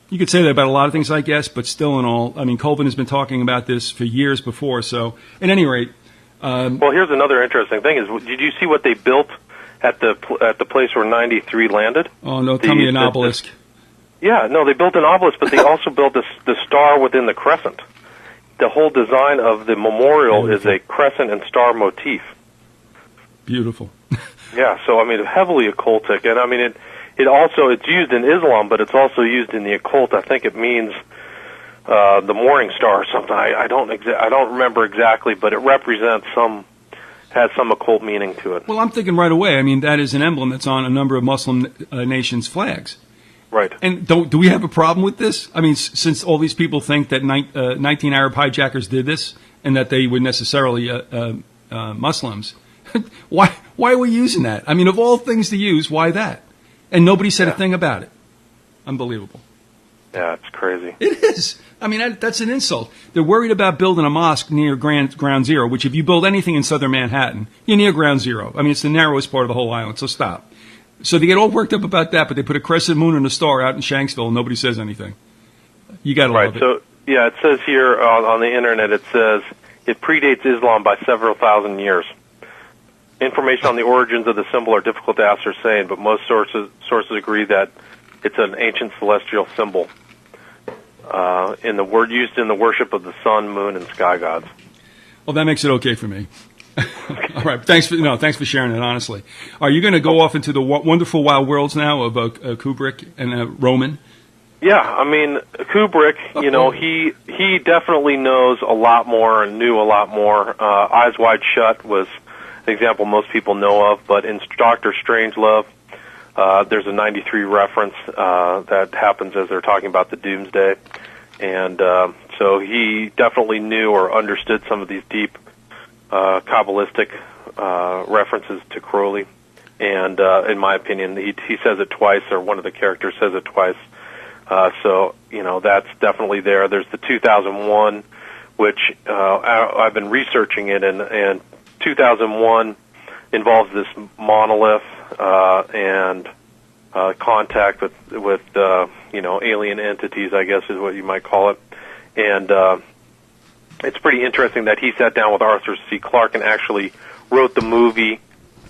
You could say that about a lot of things, I guess, but still in all, I mean, Colvin has been talking about this for years before. So at any rate... well, here's another interesting thing. Did you see what they built at the place where 93 landed? Oh, no, tell me an obelisk. Yeah, no, they built an obelisk, but they also built the star within the crescent. The whole design of the memorial is a crescent and star motif. Beautiful. Yeah, so, I mean, heavily occultic. And, I mean, it's used in Islam, but it's also used in the occult. I think it means the morning star or something. I don't remember exactly, but it represents has some occult meaning to it. Well, I'm thinking right away. I mean, that is an emblem that's on a number of Muslim nations' flags. Right. And do we have a problem with this? I mean, since all these people think that 19 Arab hijackers did this and that they were necessarily Muslims, Why are we using that? I mean, of all things to use, why that? And nobody said a thing about it. Unbelievable. Yeah, it's crazy. It is. I mean, that's an insult. They're worried about building a mosque near ground zero, which if you build anything in southern Manhattan, you're near ground zero. I mean, it's the narrowest part of the whole island, so stop. So they get all worked up about that, but they put a crescent moon and a star out in Shanksville, and nobody says anything. You got to love it. So, yeah, it says here on the Internet, it says it predates Islam by several thousand years. Information on the origins of the symbol are difficult to ascertain, but most sources agree that it's an ancient celestial symbol. In the word used in the worship of the sun, moon, and sky gods. Well, that makes it okay for me. All right, thanks for sharing it. Honestly, are you going to go off into the wonderful wild worlds now of Kubrick and Roman? Yeah, I mean Kubrick. You know, he definitely knows a lot more and knew a lot more. Eyes Wide Shut was an example most people know of, but in Dr. Strangelove, there's a 93 reference that happens as they're talking about the Doomsday. And so he definitely knew or understood some of these deep Kabbalistic references to Crowley. And in my opinion, he says it twice, or one of the characters says it twice. So, you know, that's definitely there. There's the 2001, which I've been researching it, and 2001 involves this monolith and contact with you know, alien entities, I guess is what you might call it. And it's pretty interesting that he sat down with Arthur C. Clarke and actually wrote the movie,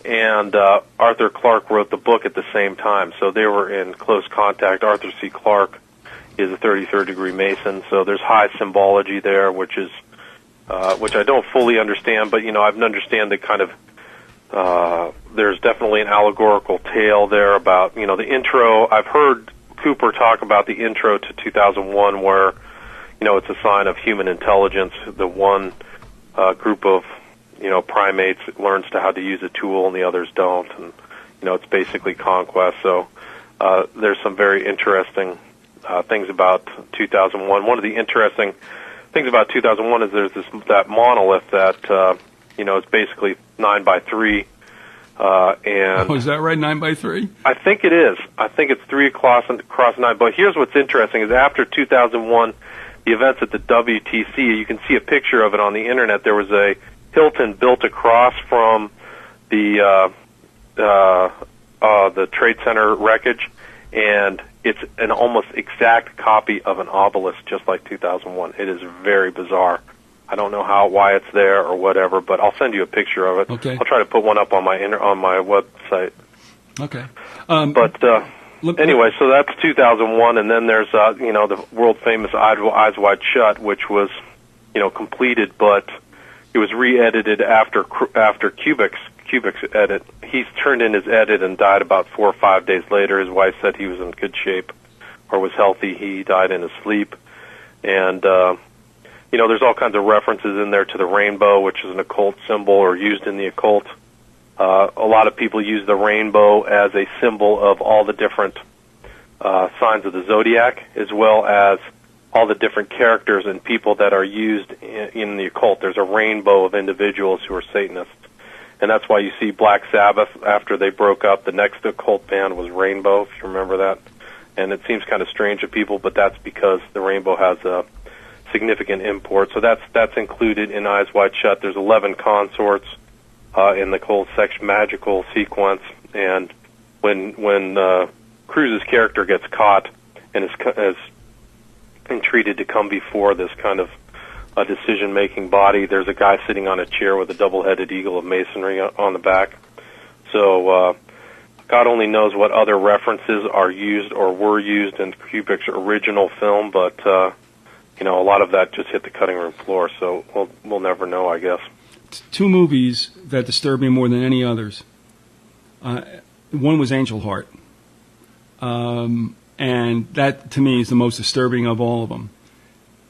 and Arthur Clarke wrote the book at the same time. So they were in close contact. Arthur C. Clarke is a 33rd degree Mason, so there's high symbology there, which I don't fully understand, but, you know, I understand the kind of there's definitely an allegorical tale there about, you know, the intro. I've heard Cooper talk about the intro to 2001 where, you know, it's a sign of human intelligence. The one group of, you know, primates learns how to use a tool and the others don't. And, you know, it's basically conquest. So there's some very interesting things about 2001. One of the interesting things about 2001 is there's that monolith that, you know, it's basically 9x3. And is that right, 9x3? I think it is. I think it's 3 across 9. But here's what's interesting is after 2001, the events at the WTC, you can see a picture of it on the Internet. There was a Hilton built across from the Trade Center wreckage, and it's an almost exact copy of an obelisk, just like 2001. It is very bizarre. I don't know why it's there or whatever, but I'll send you a picture of it. Okay. I'll try to put one up on my website. Okay. Anyway, so that's 2001, and then there's you know, the world famous Eyes Wide Shut, which was, you know, completed, but it was re-edited after Kubrick's edit. He turned in his edit and died about 4 or 5 days later. His wife said he was in good shape or was healthy. He died in his sleep, and you know, there's all kinds of references in there to the rainbow, which is an occult symbol or used in the occult. A lot of people use the rainbow as a symbol of all the different signs of the zodiac, as well as all the different characters and people that are used in the occult. There's a rainbow of individuals who are Satanists. And that's why you see Black Sabbath, after they broke up, the next occult band was Rainbow, if you remember that. And it seems kind of strange to people, but that's because the rainbow has a significant import. So that's included in Eyes Wide Shut. There's 11 consorts in the whole magical sequence, and when Cruz's character gets caught and is entreated to come before this kind of a decision-making body, there's a guy sitting on a chair with a double-headed eagle of masonry on the back. So God only knows what other references are used or were used in Kubrick's original film, but you know, a lot of that just hit the cutting room floor, so we'll never know, I guess. 2 movies that disturb me more than any others. One was Angel Heart, and that, to me, is the most disturbing of all of them.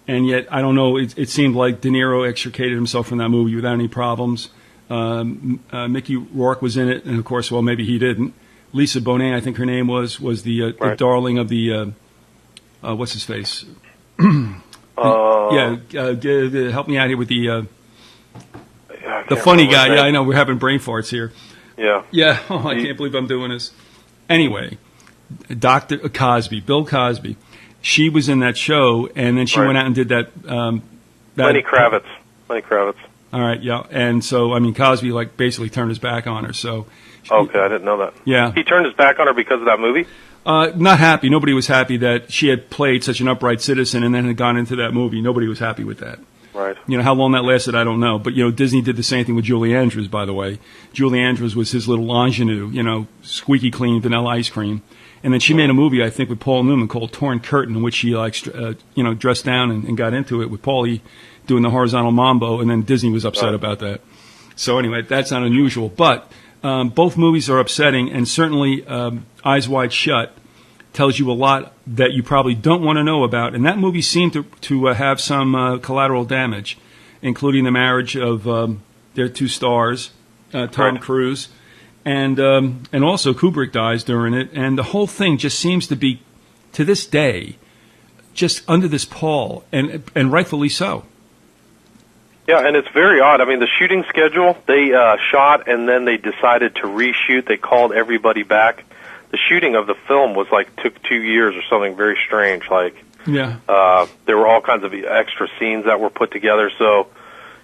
And yet, I don't know, it seemed like De Niro extricated himself from that movie without any problems. Mickey Rourke was in it, and of course, well, maybe he didn't. Lisa Bonet, I think her name was the right. the darling of the, what's his face? Help me out here with the... The funny guy. Yeah, I know. We're having brain farts here. Yeah. Yeah. Oh, I can't believe I'm doing this. Anyway, Dr. Cosby, Bill Cosby, she was in that show, and then she went out and did that. Lenny Kravitz. Lenny Kravitz. All right, yeah. And so, I mean, Cosby, like, basically turned his back on her, so. Okay, I didn't know that. Yeah. He turned his back on her because of that movie? Not happy. Nobody was happy that she had played such an upright citizen and then had gone into that movie. Nobody was happy with that. Right. You know, how long that lasted, I don't know. But, you know, Disney did the same thing with Julie Andrews, by the way. Julie Andrews was his little ingenue, you know, squeaky clean vanilla ice cream. And then she made a movie, I think, with Paul Newman called Torn Curtain, in which she, like, you know, dressed down and got into it with Paulie doing the horizontal mambo, and then Disney was upset about that. So anyway, that's not unusual. But both movies are upsetting, and certainly Eyes Wide Shut tells you a lot that you probably don't want to know about. And that movie seemed to have some collateral damage, including the marriage of their two stars, Tom Cruise, and also Kubrick dies during it. And the whole thing just seems to be, to this day, just under this pall, and rightfully so. Yeah, and it's very odd. I mean, the shooting schedule, they shot and then they decided to reshoot. They called everybody back. The shooting of the film was took 2 years or something very strange. There were all kinds of extra scenes that were put together. So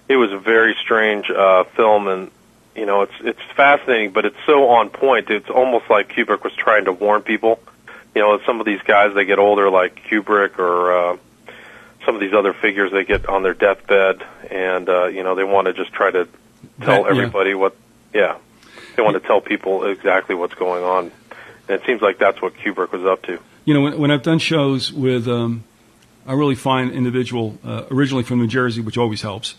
it was a very strange film, and you know, it's fascinating, but it's so on point. It's almost like Kubrick was trying to warn people. You know, some of these guys, they get older, like Kubrick or some of these other figures, they get on their deathbed, and you know, they want to just try to tell everybody they want to tell people exactly what's going on. And it seems like that's what Kubrick was up to. You know, when I've done shows with a really fine individual, originally from New Jersey, which always helps,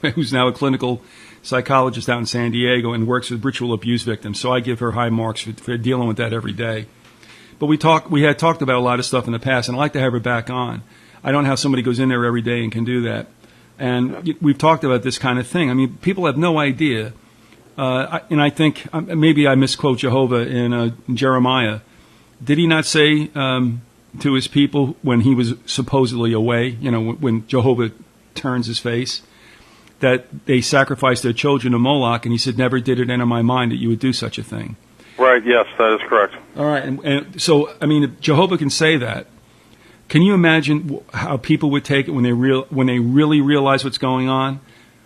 who's now a clinical psychologist out in San Diego and works with ritual abuse victims, so I give her high marks for dealing with that every day. But we had talked about a lot of stuff in the past, and I'd like to have her back on. I don't know how somebody goes in there every day and can do that. And we've talked about this kind of thing. I mean, people have no idea. And I think maybe I misquote Jehovah in Jeremiah. Did he not say to his people when he was supposedly away, you know, when Jehovah turns his face, that they sacrificed their children to Moloch, and he said, never did it enter my mind that you would do such a thing. Right, yes, that is correct. All right, and so, I mean, if Jehovah can say that, can you imagine how people would take it when they really realize what's going on?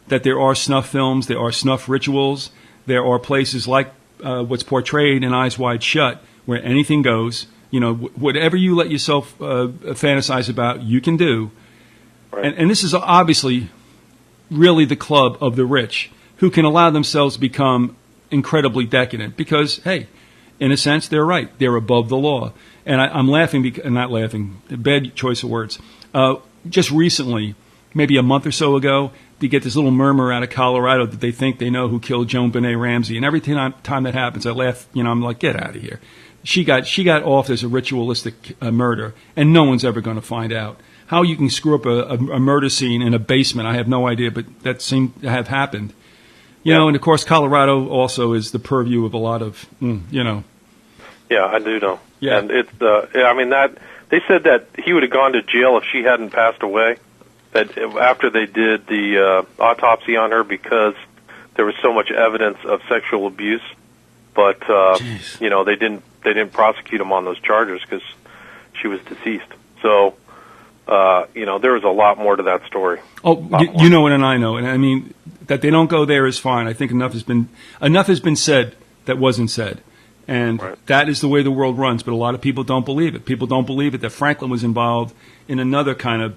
That there are snuff films, there are snuff rituals, there are places like what's portrayed in Eyes Wide Shut, where anything goes. You know, whatever you let yourself fantasize about, you can do. Right. And this is obviously really the club of the rich, who can allow themselves to become incredibly decadent because, hey, in a sense, they're right. They're above the law. And I'm laughing, not laughing, bad choice of words. Just recently, maybe a month or so ago, you get this little murmur out of Colorado that they think they know who killed Joan Benet Ramsey. And every time that happens, I laugh. You know, I'm like, get out of here. She got off as a ritualistic murder, and no one's ever going to find out. How you can screw up a murder scene in a basement, I have no idea, but that seemed to have happened. You know, and of course, Colorado also is the purview of a lot of, you know. Yeah, I do know. Yeah. And it's, I mean, that they said that he would have gone to jail if she hadn't passed away. That after they did the autopsy on her, because there was so much evidence of sexual abuse, but you know, they didn't prosecute him on those charges because she was deceased. So you know, there was a lot more to that story. Oh, you know it, and I know it. And I mean, that they don't go there is fine. I think enough has been said that wasn't said. And that is the way the world runs, but a lot of people don't believe it. People don't believe it that Franklin was involved in another kind of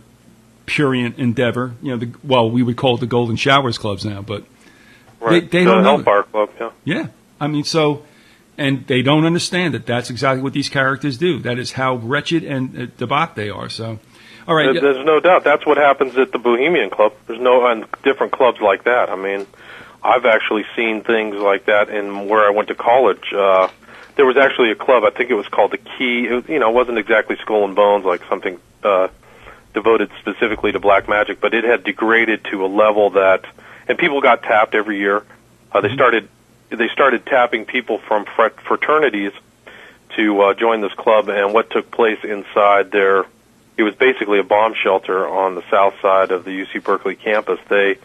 prurient endeavor. You know, we would call it the Golden Showers Clubs now, but they don't know. Hellfire Club, yeah. Yeah, I mean, and they don't understand that that's exactly what these characters do. That is how wretched and debauched they are. So, all right. There's no doubt. That's what happens at the Bohemian Club. There's and different clubs like that. I mean, I've actually seen things like that in where I went to college. There was actually a club, I think it was called the Key. It wasn't exactly Skull and Bones, like something devoted specifically to black magic, but it had degraded to a level that, and people got tapped every year. They started tapping people from fraternities to join this club, and what took place inside there, it was basically a bomb shelter on the south side of the UC Berkeley campus. They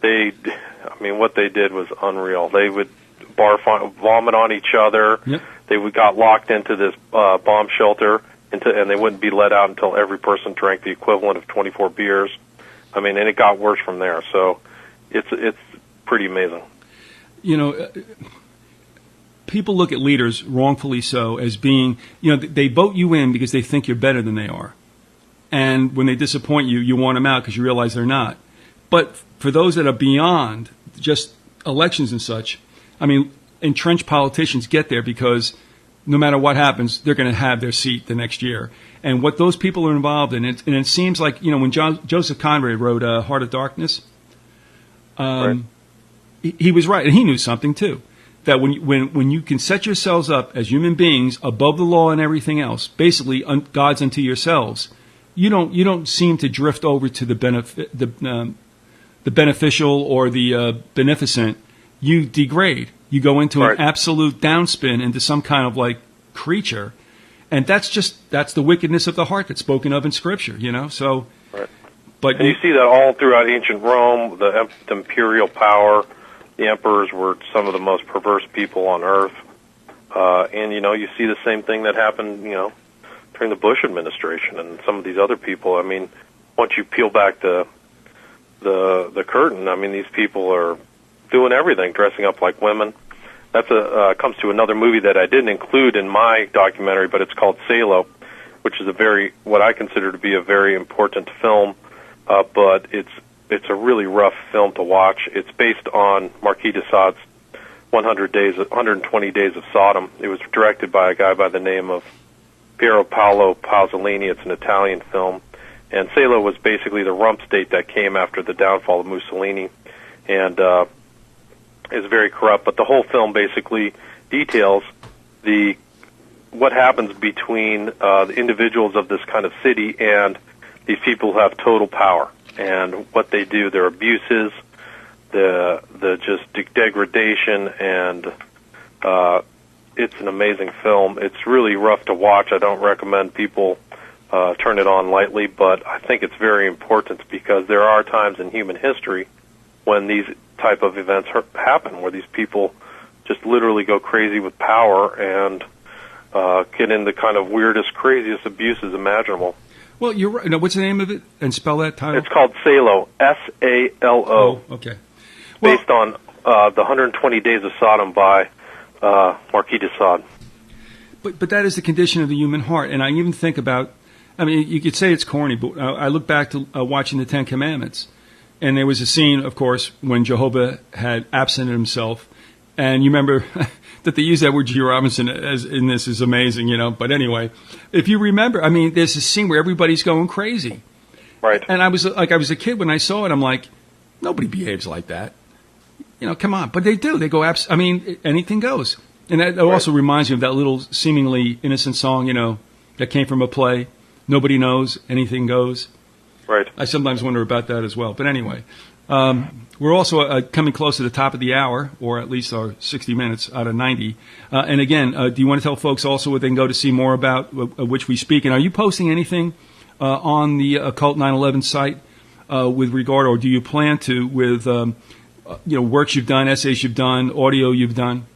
what they did was unreal. They would vomit on each other. Yep. Got locked into this bomb shelter, and they wouldn't be let out until every person drank the equivalent of 24 beers. I mean, and it got worse from there. So it's pretty amazing. You know, people look at leaders, wrongfully so, as being, they vote you in because they think you're better than they are. And when they disappoint you, you want them out because you realize they're not. But for those that are beyond just elections and such, I mean, entrenched politicians get there because no matter what happens, they're going to have their seat the next year. And what those people are involved in, and it seems like, when Joseph Conrad wrote Heart of Darkness, Right. he was right, and he knew something too. That when you can set yourselves up as human beings above the law and everything else, basically gods unto yourselves, you don't seem to drift over to the beneficial or the beneficent. You degrade. You go into Right. an absolute downspin into some kind of like creature, and that's the wickedness of the heart that's spoken of in Scripture. So. Right. But And you see that all throughout ancient Rome, the imperial power. The emperors were some of the most perverse people on earth. And, you see the same thing that happened, during the Bush administration and some of these other people. I mean, once you peel back the curtain, I mean, these people are doing everything, dressing up like women. That's comes to another movie that I didn't include in my documentary, but it's called Salo, which is what I consider to be a very important film. But it's a really rough film to watch. It's based on Marquis de Sade's 120 Days of Sodom. It was directed by a guy by the name of Piero Paolo Pasolini. It's an Italian film. And Salo was basically the rump state that came after the downfall of Mussolini, and is very corrupt. But the whole film basically details what happens between the individuals of this kind of city and these people who have total power, and what they do, their abuses, the just degradation, and it's an amazing film. It's really rough to watch. I don't recommend people turn it on lightly, but I think it's very important because there are times in human history when these type of events happen, where these people just literally go crazy with power and get into kind of weirdest, craziest abuses imaginable. Well, you're right. Now, what's the name of it? And spell that title. It's called Salo, Salo. Oh, okay. Well, Based on the 120 Days of Sodom by Marquis de Sade. But that is the condition of the human heart. And I even think about, I mean, you could say it's corny, but I look back to watching the Ten Commandments. And there was a scene, of course, when Jehovah had absented himself. And you remember that they use that word G. Robinson as in this is amazing, But anyway, if you remember, I mean, there's a scene where everybody's going crazy. Right. And I was a kid when I saw it. I'm like, nobody behaves like that. Come on. But they do. They go, I mean, anything goes. And that also reminds me of that little seemingly innocent song, that came from a play. Nobody knows. Anything goes. Right. I sometimes wonder about that as well. But anyway, we're also coming close to the top of the hour, or at least our 60 minutes out of 90. And again, do you want to tell folks also what they can go to see more about which we speak? And are you posting anything on the Occult 9/11 site with regard, or do you plan to, with works you've done, essays you've done, audio you've done?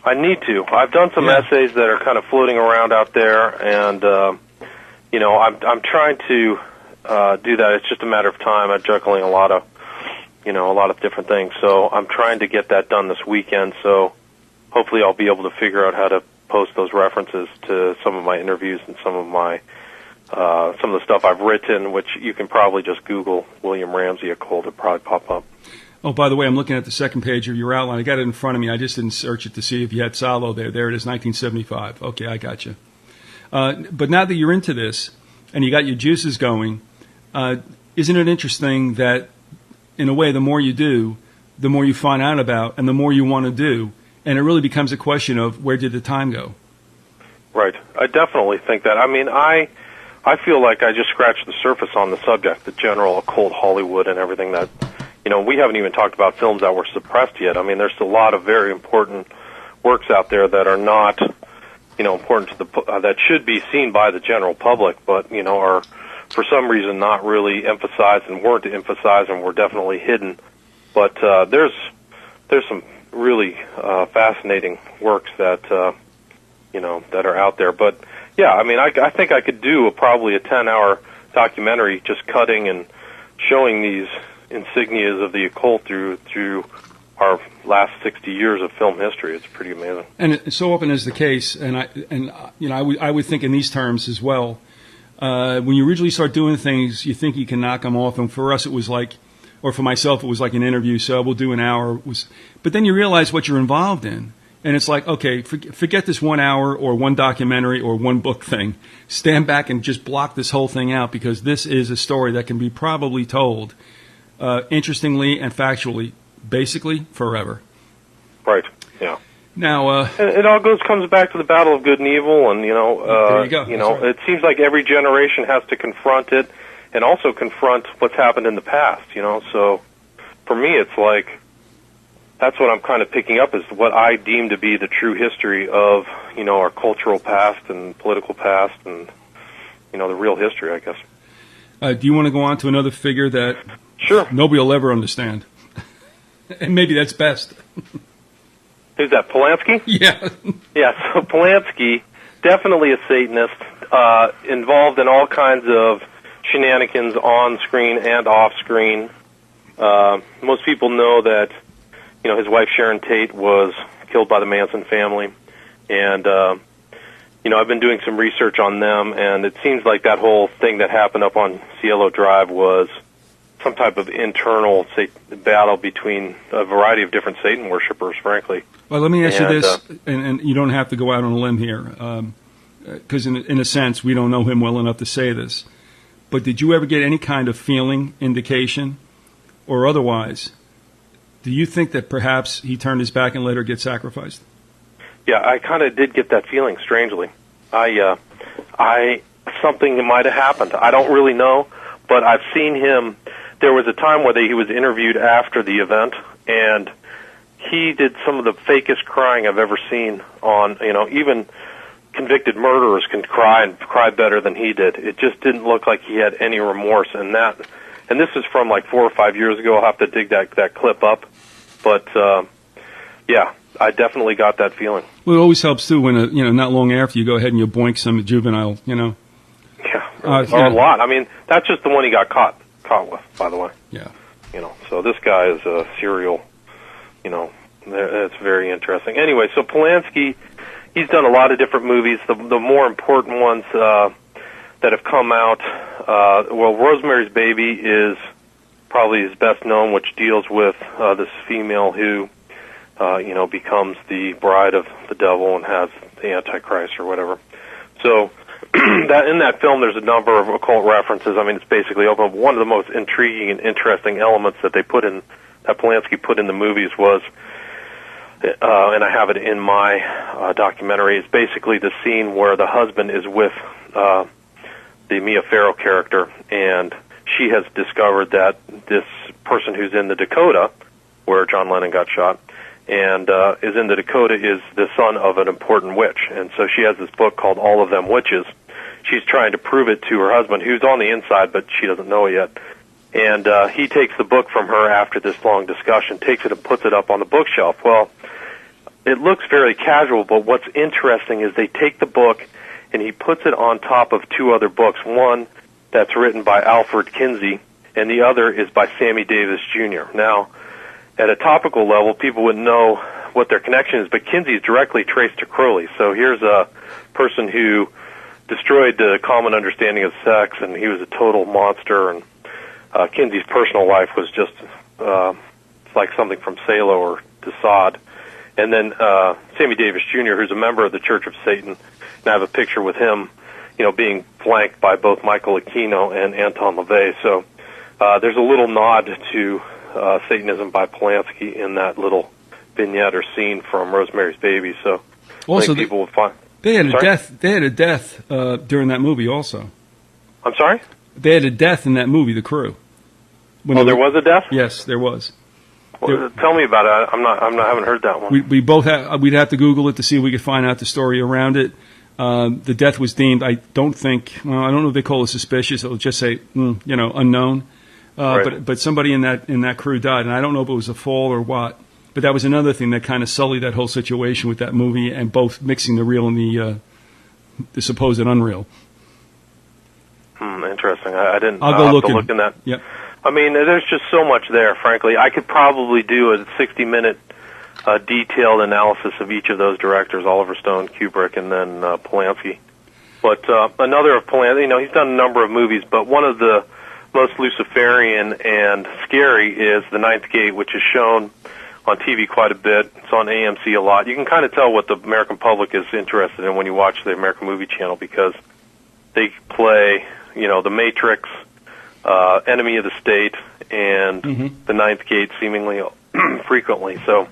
I need to. I've done some essays that are kind of floating around out there, and I'm trying to do that. It's just a matter of time. I'm juggling a lot of different things. So I'm trying to get that done this weekend. So hopefully I'll be able to figure out how to post those references to some of my interviews and some of the stuff I've written, which you can probably just Google William Ramsey Occult. It'll probably pop up. Oh, by the way, I'm looking at the second page of your outline. I got it in front of me. I just didn't search it to see if you had Salo there. There it is, 1975. Okay, I got you. But now that you're into this and you got your juices going, isn't it interesting that, in a way, the more you do, the more you find out about, and the more you want to do, and it really becomes a question of where did the time go? Right. I definitely think that. I mean, I feel like I just scratched the surface on the subject, the general occult Hollywood and everything that, we haven't even talked about films that were suppressed yet. I mean, there's a lot of very important works out there that are not, important to that should be seen by the general public, but, are for some reason not really emphasized and weren't emphasized and were definitely hidden. But there's some really fascinating works that that are out there. But yeah, I mean, I think I could do probably a 10-hour documentary just cutting and showing these insignias of the occult through our last 60 years of film history. It's pretty amazing. And it so often is the case, and I would think in these terms as well. When you originally start doing things, you think you can knock them off, and for us it was like, or for myself it was like an interview. So we'll do an hour. But then you realize what you're involved in, and it's like, okay, forget this 1 hour or one documentary or one book thing. Stand back and just block this whole thing out, because this is a story that can be probably told interestingly and factually, basically forever. Right. Yeah. Now, it all comes back to the battle of good and evil, and there you go. Right. It seems like every generation has to confront it, and also confront what's happened in the past. So for me, it's like that's what I'm kind of picking up, is what I deem to be the true history of our cultural past and political past, and the real history, I guess. Do you want to go on to another figure that sure nobody will ever understand? And maybe that's best. Who's that, Polanski? Yeah. Yeah, so Polanski, definitely a Satanist, involved in all kinds of shenanigans on screen and off screen. Most people know that, his wife Sharon Tate was killed by the Manson family, and I've been doing some research on them, and it seems like that whole thing that happened up on Cielo Drive was some type of internal battle between a variety of different Satan worshipers, frankly. Well, let me ask you this, and you don't have to go out on a limb here, because in a sense, we don't know him well enough to say this. But did you ever get any kind of feeling, indication, or otherwise? Do you think that perhaps he turned his back and let her get sacrificed? Yeah, I kind of did get that feeling, strangely. Something might have happened. I don't really know, but I've seen him. There was a time where he was interviewed after the event, and he did some of the fakest crying I've ever seen on, even convicted murderers can cry and cry better than he did. It just didn't look like he had any remorse in that. And this is from like 4 or 5 years ago. I'll have to dig that clip up. But, yeah, I definitely got that feeling. Well, it always helps, too, when, not long after you go ahead and you boink some juvenile, Yeah, or a lot. I mean, that's just the one he got caught with, by the way. Yeah. So this guy is a serial, it's very interesting. Anyway, so Polanski, he's done a lot of different movies. The more important ones that have come out, Rosemary's Baby is probably his best known, which deals with this female who, becomes the bride of the devil and has the Antichrist or whatever. So that in that film, there's a number of occult references. I mean, it's basically open. One of the most intriguing and interesting elements that Polanski put in the movies was, and I have it in my documentary, is basically the scene where the husband is with the Mia Farrow character, and she has discovered that this person who's in the Dakota, where John Lennon got shot, and is in the Dakota, is the son of an important witch. And so she has this book called All of Them Witches. She's trying to prove it to her husband, who's on the inside, but she doesn't know it yet. And he takes the book from her after this long discussion, takes it and puts it up on the bookshelf. Well, it looks very casual, but what's interesting is they take the book and he puts it on top of 2 other books. One that's written by Alfred Kinsey, and the other is by Sammy Davis Jr. Now, at a topical level, people wouldn't know what their connection is, but Kinsey is directly traced to Crowley. So here's a person who destroyed the common understanding of sex, and he was a total monster, and Kinsey's personal life was just like something from Salo or de Sade. And then Sammy Davis Jr., who's a member of the Church of Satan, and I have a picture with him, being flanked by both Michael Aquino and Anton LaVey. So there's a little nod to Satanism by Polanski in that little vignette or scene from Rosemary's Baby. So also, people will find. They had a death. They had a death during that movie. Also, I'm sorry. They had a death in that movie. The crew. There was a death. Yes, there was. Well, tell me about it. I haven't heard that one. We both we'd have to Google it to see if we could find out the story around it. The death was deemed, I don't know if they call it suspicious. It'll just say, unknown. Right. But somebody in that crew died, and I don't know if it was a fall or what. But that was another thing that kind of sullied that whole situation with that movie, and both mixing the real and the supposed unreal. Interesting. I didn't. I'll go look in that. Yep. I mean, there's just so much there. Frankly, I could probably do a 60-minute detailed analysis of each of those directors: Oliver Stone, Kubrick, and then Polanski. But another of Polanski, he's done a number of movies, but one of the most Luciferian and scary is The Ninth Gate, which is shown on TV quite a bit. It's on AMC a lot. You can kind of tell what the American public is interested in when you watch the American Movie Channel, because they play, The Matrix, Enemy of the State, and The Ninth Gate seemingly frequently. So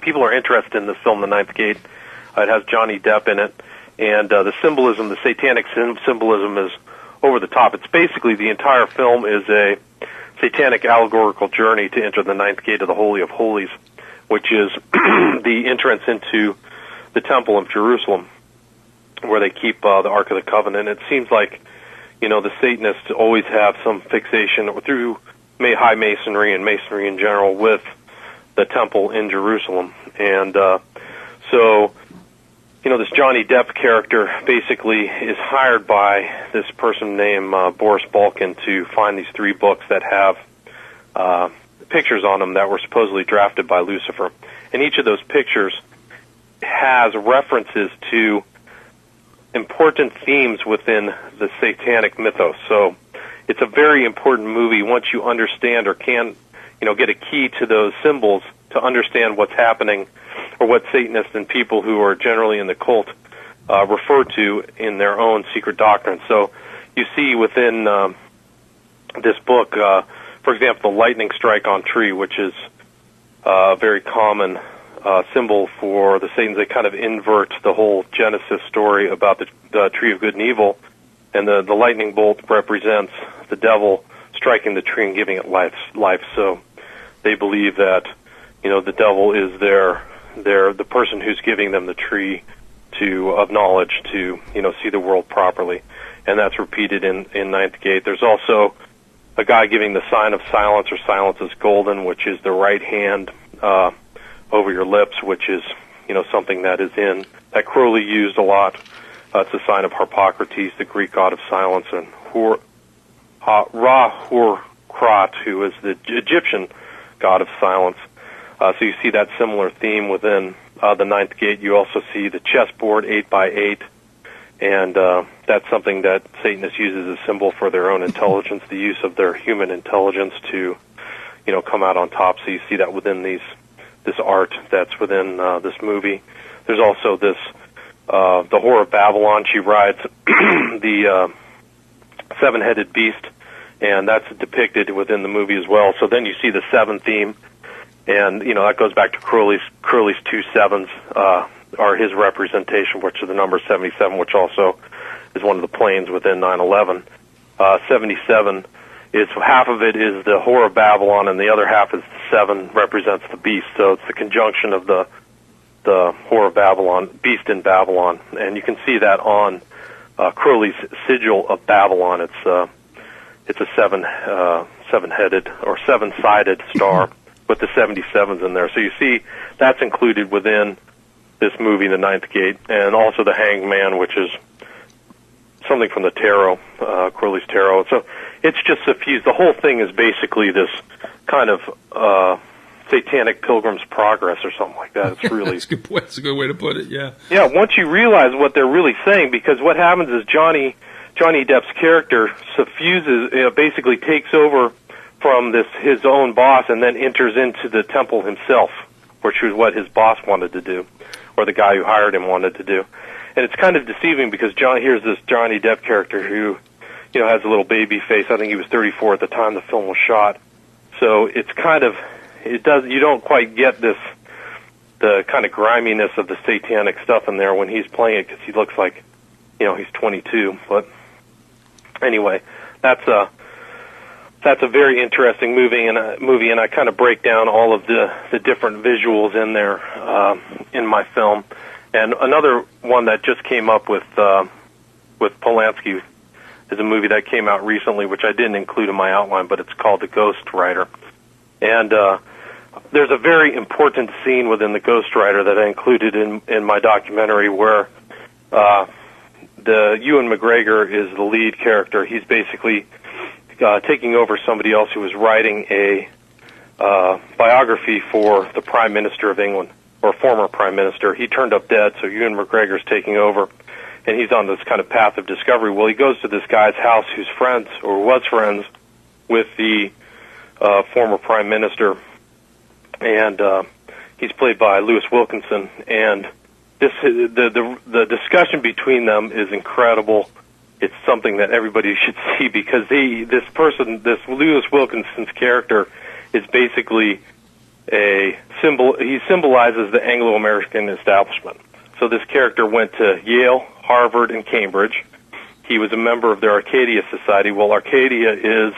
people are interested in this film, The Ninth Gate. It has Johnny Depp in it, and the symbolism, the satanic symbolism is over the top. It's basically the entire film is a satanic allegorical journey to enter the Ninth Gate of the Holy of Holies, which is the entrance into the Temple of Jerusalem, where they keep the Ark of the Covenant. It seems like, the Satanists always have some fixation through high masonry and masonry in general with the temple in Jerusalem. And so, this Johnny Depp character basically is hired by this person named Boris Balkan to find these 3 books that have pictures on them that were supposedly drafted by Lucifer. And each of those pictures has references to important themes within the satanic mythos. So it's a very important movie once you understand or can, get a key to those symbols to understand what's happening, or what Satanists and people who are generally in the cult refer to in their own secret doctrine. So you see within this book, for example, the lightning strike on tree, which is a very common symbol for the Satans. They kind of invert the whole Genesis story about the tree of good and evil, and the lightning bolt represents the devil striking the tree and giving it life. So they believe that, the devil is the person who's giving them the tree of knowledge to, see the world properly. And that's repeated in Ninth Gate. There's also a guy giving the sign of silence, or silence is golden, which is the right hand over your lips, which is, something that that Crowley used a lot. It's a sign of Harpocrates, the Greek god of silence, and Ra-Hur-Krat, who is the Egyptian god of silence. So you see that similar theme within the Ninth Gate. You also see the chessboard 8x8, and that's something that Satanists use as a symbol for their own intelligence, the use of their human intelligence to, come out on top. So you see that within this art that's within this movie. There's also this, the Whore of Babylon. She rides the 7-headed beast, and that's depicted within the movie as well. So then you see the 7 theme, and that goes back to Crowley's 2 sevens are his representation, which is the number 77, which also is one of the planes within 9/11. 77 is half of it is the Whore of Babylon, and the other half is the 7 represents the beast. So it's the conjunction of the Whore of Babylon, beast in Babylon, and you can see that on Crowley's sigil of Babylon. It's a 7-headed or 7-sided star with the 77s in there. So you see that's included within this movie, The Ninth Gate, and also the Hanged Man, which is something from the tarot, Crowley's tarot. So it's just suffused. The whole thing is basically this kind of satanic Pilgrim's Progress or something like that. It's really That's a good point. That's a good way to put it. Yeah. Yeah. Once you realize what they're really saying, because what happens is Johnny Depp's character suffuses, basically takes over from his own boss, and then enters into the temple himself, which was what his boss wanted to do, or the guy who hired him wanted to do. And it's kind of deceiving because here's this Johnny Depp character who, has a little baby face. I think he was 34 at the time the film was shot. So it's kind of, you don't quite get the kind of griminess of the satanic stuff in there when he's playing it, because he looks like, he's 22. But anyway, that's a very interesting movie, and I kind of break down all of the different visuals in there in my film. And another one that just came up with Polanski is a movie that came out recently, which I didn't include in my outline, but it's called The Ghost Rider. And there's a very important scene within The Ghost Rider that I included in my documentary where the Ewan McGregor is the lead character. He's basically taking over somebody else who was writing a biography for the Prime Minister of England, or former Prime Minister. He turned up dead, so Ewan McGregor's taking over, and he's on this kind of path of discovery. Well, he goes to this guy's house who's friends, or was friends, with the former Prime Minister, and he's played by Lewis Wilkinson, and the discussion between them is incredible. It's something that everybody should see, because this Lewis Wilkinson's character is basically a symbol. He symbolizes the Anglo-American establishment. So this character went to Yale, Harvard, and Cambridge. He was a member of the Arcadia Society. Well, Arcadia is,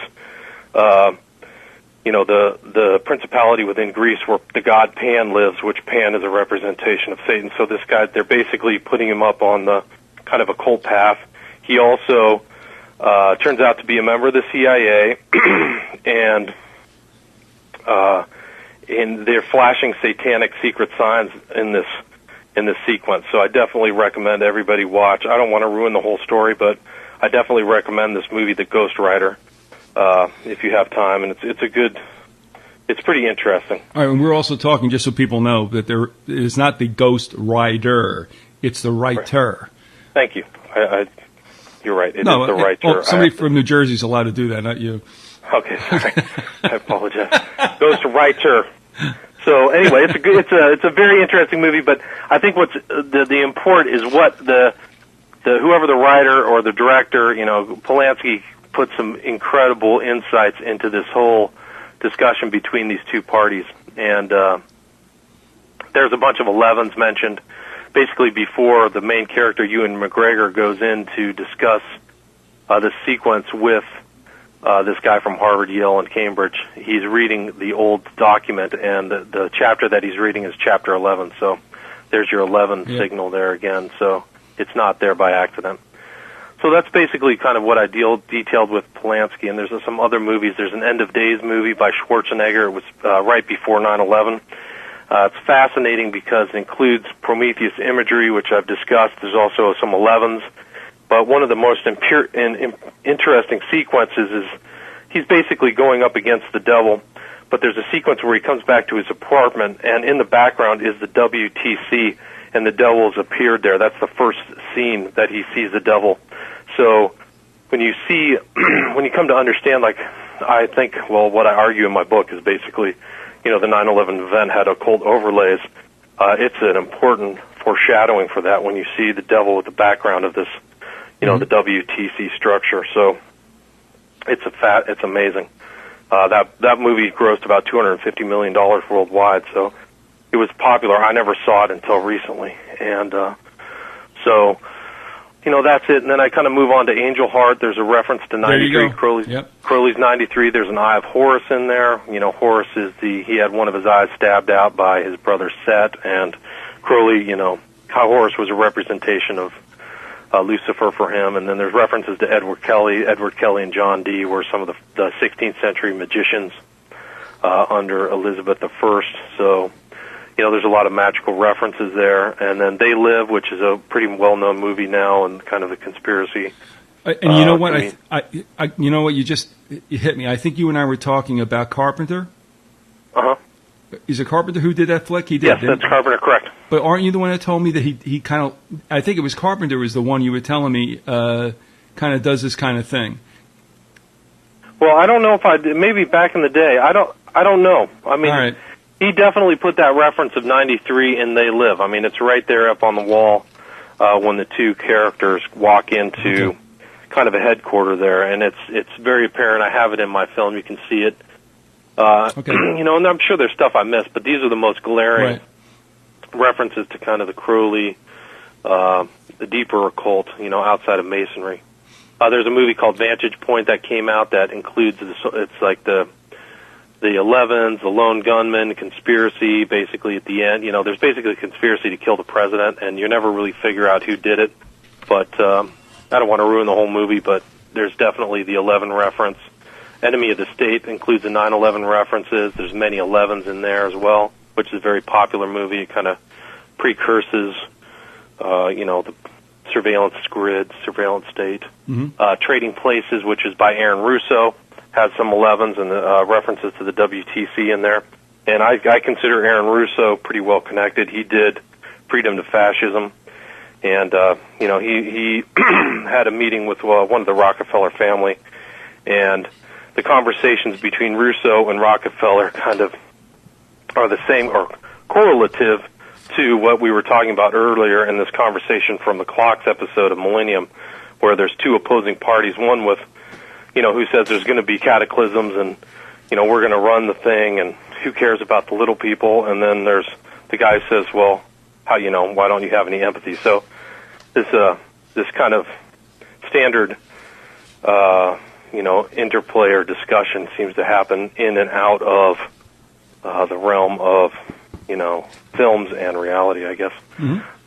the principality within Greece where the god Pan lives, which Pan is a representation of Satan. So this guy, they're basically putting him up on the kind of occult path. He also turns out to be a member of the CIA, and they're flashing satanic secret signs in this sequence. So I definitely recommend everybody watch. I don't want to ruin the whole story, but I definitely recommend this movie, The Ghost Rider, if you have time, and it's pretty interesting. All right, and we're also talking, just so people know, that there is not the Ghost Rider, it's the writer. Right. Thank you. You're right. It is the writer. Well, somebody from New Jersey is allowed to do that, not you. Okay, sorry. I apologize. Ghost Rider. So anyway, it's a very interesting movie, but I think what's the import is what the whoever the writer or the director, Polanski put some incredible insights into this whole discussion between these two parties, and there's a bunch of 11s mentioned. Basically, before the main character, Ewan McGregor, goes in to discuss the sequence with this guy from Harvard, Yale, and Cambridge, he's reading the old document, and the chapter that he's reading is chapter 11. So there's your 11 signal there again. So it's not there by accident. So that's basically kind of what I detailed with Polanski. And there's some other movies. There's an End of Days movie by Schwarzenegger. It was right before 9/11. It's fascinating because it includes Prometheus imagery, which I've discussed. There's also some 11s. But one of the most interesting sequences is he's basically going up against the devil, but there's a sequence where he comes back to his apartment, and in the background is the WTC, and the devil has appeared there. That's the first scene that he sees the devil. So when you come to understand, I think, what I argue in my book is basically, the 9/11 event had occult overlays. It's an important foreshadowing for that when you see the devil with the background of this, the WTC structure. So it's amazing. That movie grossed about $250 million worldwide, so it was popular. I never saw it until recently, and so that's it. And then I kind of move on to Angel Heart. There's a reference to 93. Crowley's 93. There's an Eye of Horus in there. Horus is he had one of his eyes stabbed out by his brother Set, and Crowley, how Horus was a representation of Lucifer for him. And then there's references to Edward Kelly. Edward Kelly and John Dee were some of the 16th century magicians under Elizabeth I. So, there's a lot of magical references there. And then They Live, which is a pretty well-known movie now, and kind of a conspiracy. And you know what? You know what? You hit me. I think you and I were talking about Carpenter. Uh-huh. Is it Carpenter who did that flick? He did. Yes, that's Carpenter, correct. But aren't you the one that told me that he kind of? I think it was Carpenter was the one you were telling me kind of does this kind of thing. Well, I don't know if maybe back in the day. I don't know. I mean, all right. He definitely put that reference of 93 in They Live. I mean, it's right there up on the wall when the two characters walk into kind of a headquarter there, and it's very apparent. I have it in my film. You can see it. And I'm sure there's stuff I missed, but these are the most glaring references to kind of the Crowley, the deeper occult, outside of Masonry. There's a movie called Vantage Point that came out that includes it's like the 11s, the lone gunman, conspiracy, basically at the end. There's basically a conspiracy to kill the president, and you never really figure out who did it. But I don't want to ruin the whole movie, but there's definitely the 11 reference. Enemy of the State includes the 9/11 references. There's many 11s in there as well, which is a very popular movie. It kind of precurses, the surveillance grid, surveillance state. Trading Places, which is by Aaron Russo, has some 11s and references to the WTC in there. And I consider Aaron Russo pretty well connected. He did Freedom to Fascism, and he had a meeting with one of the Rockefeller family, and the conversations between Russo and Rockefeller kind of are the same or correlative to what we were talking about earlier in this conversation from the Clocks episode of Millennium, where there's two opposing parties, one with, who says there's going to be cataclysms and, we're going to run the thing and who cares about the little people, and then there's the guy who says, well, why don't you have any empathy? So this kind of standard, interplay or discussion seems to happen in and out of the realm of, films and reality, I guess.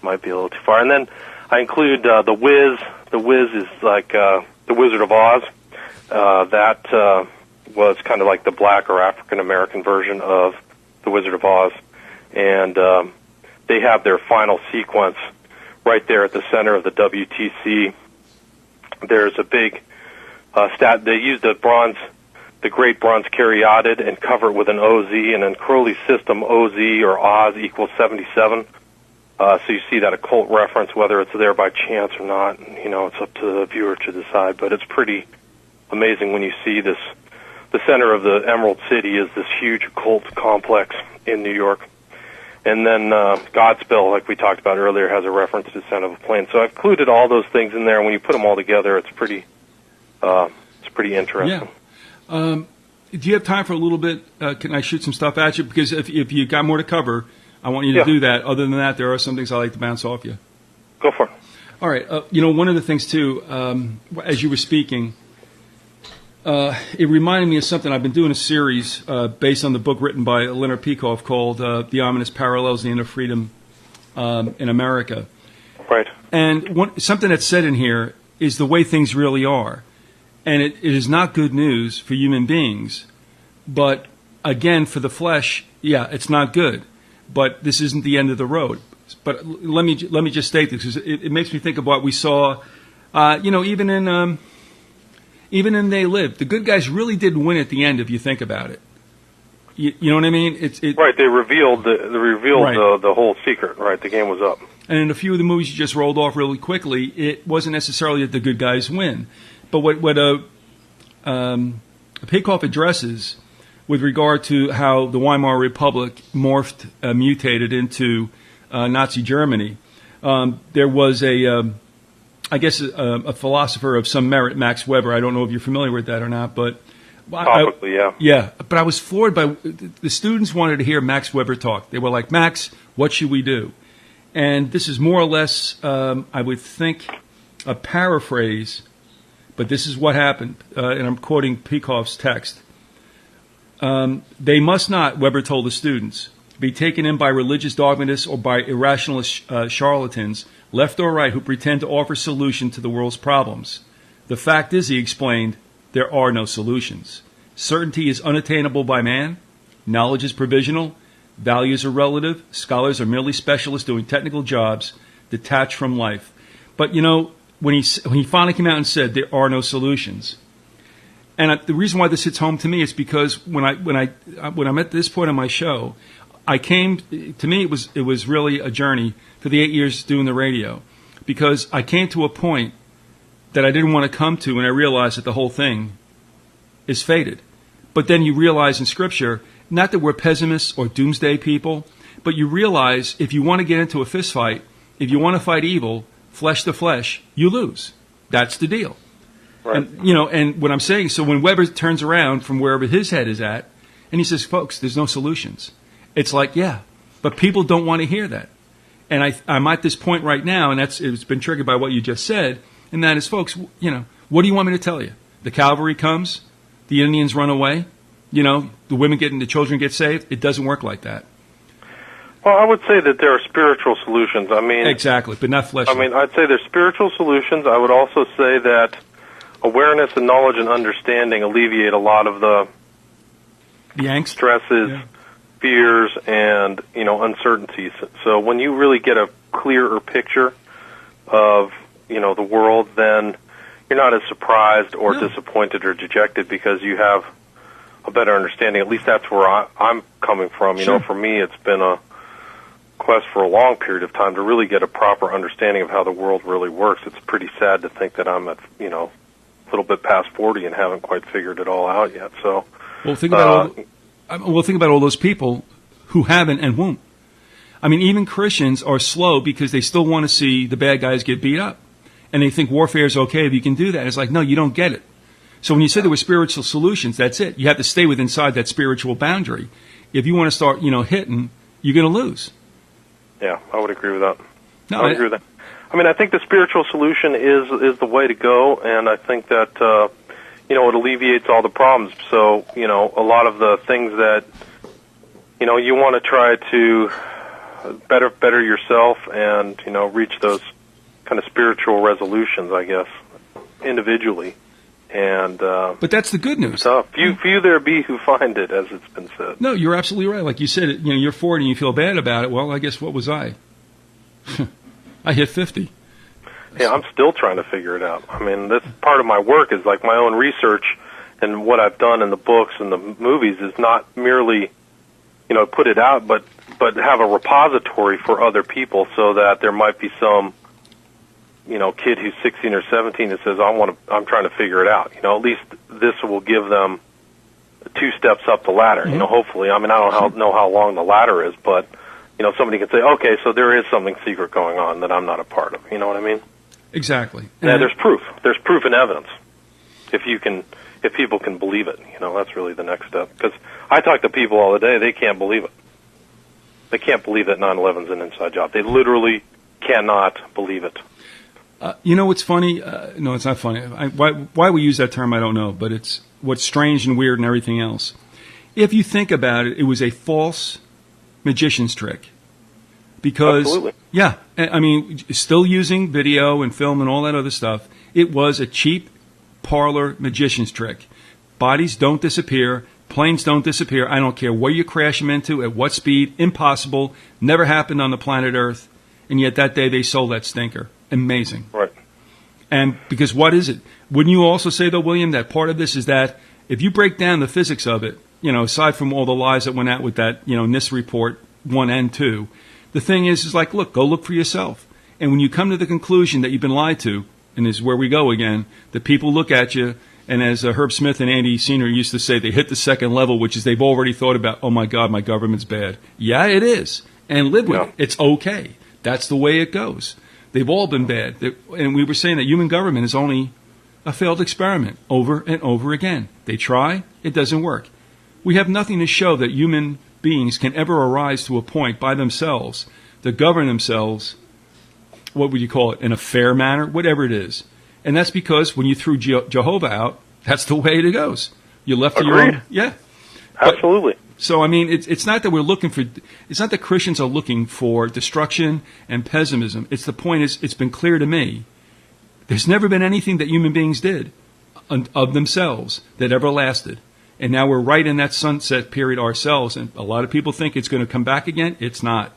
Might be a little too far. And then I include The Wiz. The Wiz is like The Wizard of Oz. That was kind of like the black or African-American version of The Wizard of Oz. And they have their final sequence right there at the center of the WTC. There's a big they use the great bronze caryatid and cover it with an OZ, and in Crowley's system, OZ or Oz equals 77. So you see that occult reference, whether it's there by chance or not. It's up to the viewer to decide, but it's pretty amazing when you see this. The center of the Emerald City is this huge occult complex in New York. And then Godspell, like we talked about earlier, has a reference to Son of a Plane. So I've included all those things in there, and when you put them all together, it's pretty interesting. Yeah. Do you have time for a little bit? Can I shoot some stuff at you? Because if you got more to cover, I want you to do that. Other than that, there are some things I like to bounce off you. Go for it. All right. One of the things, too, as you were speaking, it reminded me of something. I've been doing a series based on the book written by Leonard Peikoff called The Ominous Parallels, the End of Freedom in America. Right. And something that's said in here is the way things really are. And it is not good news for human beings. But, again, for the flesh, it's not good. But this isn't the end of the road. But let me just state this, because it makes me think of what we saw, even in They Live. The good guys really did win at the end, if you think about it. You know what I mean? Right. They revealed Right. the whole secret. Right. The game was up. And in a few of the movies you just rolled off really quickly, it wasn't necessarily that the good guys win. But what Peikoff addresses with regard to how the Weimar Republic mutated into Nazi Germany, there was a philosopher of some merit, Max Weber. I don't know if you're familiar with that or not, but Probably, yeah. Yeah, but I was floored by the students wanted to hear Max Weber talk. They were like, Max, what should we do? And this is more or less, I would think, a paraphrase, but this is what happened, and I'm quoting Peikoff's text. They must not, Weber told the students, be taken in by religious dogmatists or by irrationalist charlatans, left or right, who pretend to offer solution to the world's problems. The fact is, he explained, there are no solutions. Certainty is unattainable by man. Knowledge is provisional. Values are relative. Scholars are merely specialists doing technical jobs, detached from life. But, when he finally came out and said there are no solutions, and the reason why this hits home to me is because when I'm at this point on my show, to me it was really a journey for the 8 years doing the radio, because I came to a point that I didn't want to come to, and I realized that the whole thing is fated. But then you realize in Scripture, not that we're pessimists or doomsday people, but you realize if you want to get into a fist fight, if you want to fight evil, flesh to flesh, you lose. That's the deal. Right. And what I'm saying, so when Weber turns around from wherever his head is at, and he says, folks, there's no solutions. It's like, yeah, but people don't want to hear that. And I'm at this point right now, and it's been triggered by what you just said, and that is, folks, what do you want me to tell you? The cavalry comes, the Indians run away, the the children get saved. It doesn't work like that. Well, I would say that there are spiritual solutions. Exactly, but not fleshly. I'd say there's spiritual solutions. I would also say that awareness and knowledge and understanding alleviate a lot of the angst, stresses, fears, and uncertainties. So when you really get a clearer picture of the world, then you're not as surprised or disappointed or dejected because you have a better understanding. At least that's where I'm coming from. For me, it's been a quest for a long period of time to really get a proper understanding of how the world really works. It's pretty sad to think that I'm at a little bit past 40 and haven't quite figured it all out yet. So, think about all those people who haven't and won't. I mean, even Christians are slow because they still want to see the bad guys get beat up, and they think warfare is okay if you can do that. It's like, no, you don't get it. So when you say there were spiritual solutions, that's it. You have to stay within inside that spiritual boundary. If you want to start, hitting, you're going to lose. Yeah, I would agree with that. No, I would agree with that. I mean, I think the spiritual solution is the way to go, and I think that it alleviates all the problems. So a lot of the things that you want to try to better yourself and reach those kind of spiritual resolutions, I guess, individually. And but that's the good news. Few there be who find it, as it's been said. No, you're absolutely right. Like you said, you're 40 and you feel bad about it. Well, I guess what was I? I hit 50. Yeah, I'm still trying to figure it out. I mean, that's part of my work is like my own research, and what I've done in the books and the movies is not merely, put it out, but have a repository for other people, so that there might be some kid who's 16 or 17 that says, I'm trying to figure it out. At least this will give them 2 steps up the ladder. Mm-hmm. Hopefully. I mean, I don't know how long the ladder is, but somebody can say, okay, so there is something secret going on that I'm not a part of. You know what I mean? Exactly. Yeah, there's proof. There's proof and evidence. If people can believe it, that's really the next step. Because I talk to people all the day, they can't believe it. They can't believe that 9/11's an inside job. They literally cannot believe it. What's funny? No, it's not funny. Why we use that term, I don't know, but it's what's strange and weird and everything else. If you think about it, it was a false magician's trick. Because, absolutely. Yeah, I mean, still using video and film and all that other stuff, it was a cheap parlor magician's trick. Bodies don't disappear. Planes don't disappear. I don't care where you crash them into, at what speed. Impossible. Never happened on the planet Earth. And yet that day they sold that stinker. Amazing. Right. And because what is it? Wouldn't you also say, though, William, that part of this is that if you break down the physics of it, aside from all the lies that went out with that, NIST report 1 and 2, the thing is like, look, go look for yourself. And when you come to the conclusion that you've been lied to, and this is where we go again, the people look at you, and as Herb Smith and Andy Senior used to say, they hit the second level, which is they've already thought about, oh, my God, my government's bad. Yeah, it is. And live with it. It's okay. That's the way it goes. They've all been bad. And we were saying that human government is only a failed experiment over and over again. They try, it doesn't work. We have nothing to show that human beings can ever arise to a point by themselves to govern themselves, what would you call it, in a fair manner, whatever it is. And that's because when you threw Jehovah out, that's the way it goes. You're left to your own. Yeah. Absolutely. So, I mean, it's not that it's not that Christians are looking for destruction and pessimism. It's the point is, it's been clear to me, there's never been anything that human beings did of themselves that ever lasted. And now we're right in that sunset period ourselves. And a lot of people think it's going to come back again. It's not.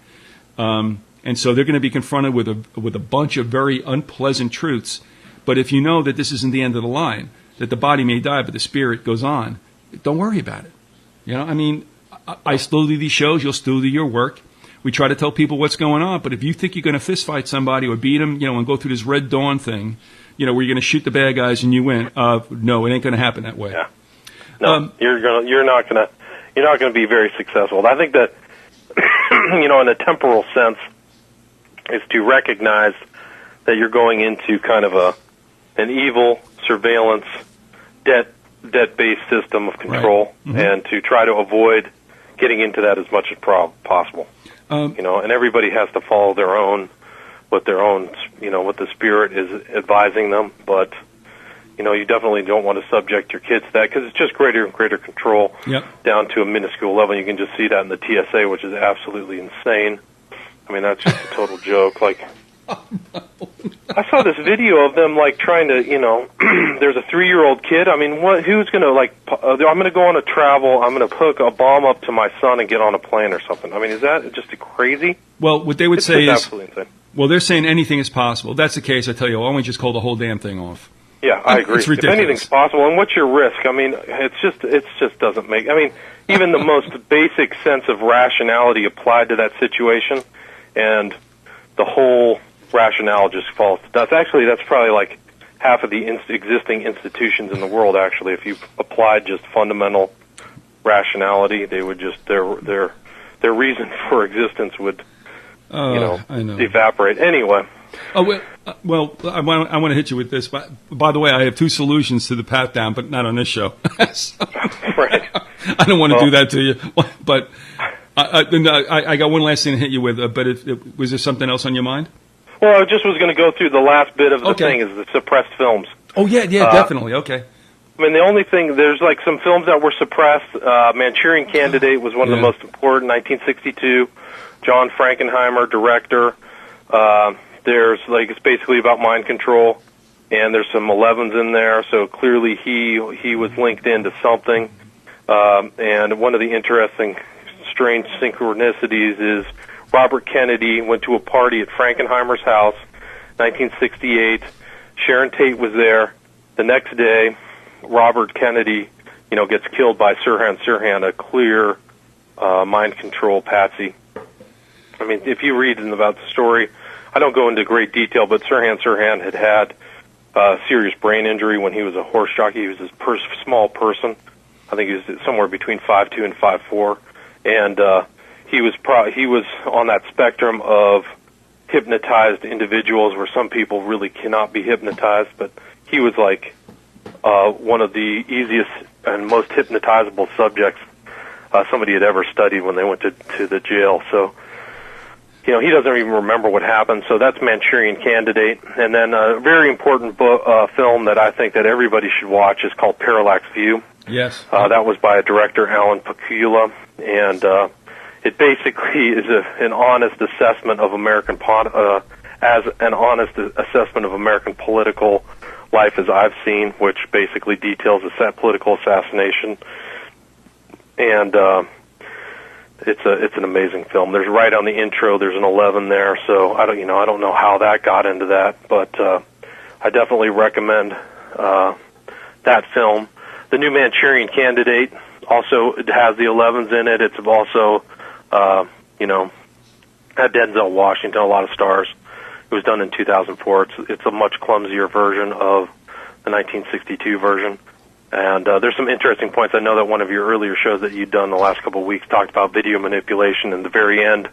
And so they're going to be confronted with a bunch of very unpleasant truths. But if you know that this isn't the end of the line, that the body may die, but the spirit goes on, don't worry about it. I mean, I still do these shows. You'll still do your work. We try to tell people what's going on. But if you think you're going to fist fight somebody or beat them, and go through this Red Dawn thing, where you're going to shoot the bad guys and you win, no, it ain't going to happen that way. Yeah. No, you're not going to be very successful. I think that, in a temporal sense, is to recognize that you're going into kind of an evil surveillance debt-based system of control, right. Mm-hmm. and to try to avoid getting into that as much as possible. And everybody has to follow what the spirit is advising them, but you definitely don't want to subject your kids to that because it's just greater and greater control down to a minuscule level. You can just see that in the TSA, which is absolutely insane. I mean, that's just a total joke. Like, I saw this video of them like trying to, there's a 3-year-old kid. I mean, who's going to I'm going to go on a travel, I'm going to hook a bomb up to my son and get on a plane or something. I mean, is that just crazy? Well, what they would say is, absolutely insane. Well, they're saying anything is possible. If that's the case, I tell you, why don't we just call the whole damn thing off? Yeah, I agree. It's ridiculous. If anything's possible, and what's your risk? I mean, it just doesn't make. I mean, even the most basic sense of rationality applied to that situation, and the whole rationale just falls to dust. Actually, that's probably like half of the existing institutions in the world. Actually, if you applied just fundamental rationality, they would just their reason for existence would evaporate. Anyway. Oh, well, I want to hit you with this. But by the way, I have 2 solutions to the pat down, but not on this show. So, right. I don't want to do that to you. But I got one last thing to hit you with. But was there something else on your mind? Well, I just was going to go through the last bit of the thing is the suppressed films. Oh, yeah, definitely. Okay. I mean, the only thing, there's like some films that were suppressed. Manchurian Candidate was one of the most important, 1962. John Frankenheimer, director. There's it's basically about mind control, and there's some 11s in there. So clearly he was linked into something. And one of the interesting, strange synchronicities is Robert Kennedy went to a party at Frankenheimer's house, 1968. Sharon Tate was there. The next day, Robert Kennedy, gets killed by Sirhan Sirhan, a clear mind control patsy. I mean, if you read about the story, I don't go into great detail, but Sirhan Sirhan had serious brain injury when he was a horse jockey. He was a small person. I think he was somewhere between 5'2" and 5'4", and he was on that spectrum of hypnotized individuals where some people really cannot be hypnotized, but he was like one of the easiest and most hypnotizable subjects somebody had ever studied when they went to the jail. So, he doesn't even remember what happened. So that's Manchurian Candidate. And then a very important film that I think that everybody should watch is called Parallax View. Yes. That was by a director, Alan Pakula, and it basically is an honest assessment of American American political life as I've seen, which basically details a political assassination, and it's an amazing film. There's right on the intro. There's an 11 there, so I don't know how that got into that, but I definitely recommend that film. The new Manchurian Candidate also has the 11s in it. It's also had Denzel Washington, a lot of stars. It was done in 2004. It's a much clumsier version of the 1962 version. And there's some interesting points. I know that one of your earlier shows that you'd done the last couple of weeks talked about video manipulation. In the very end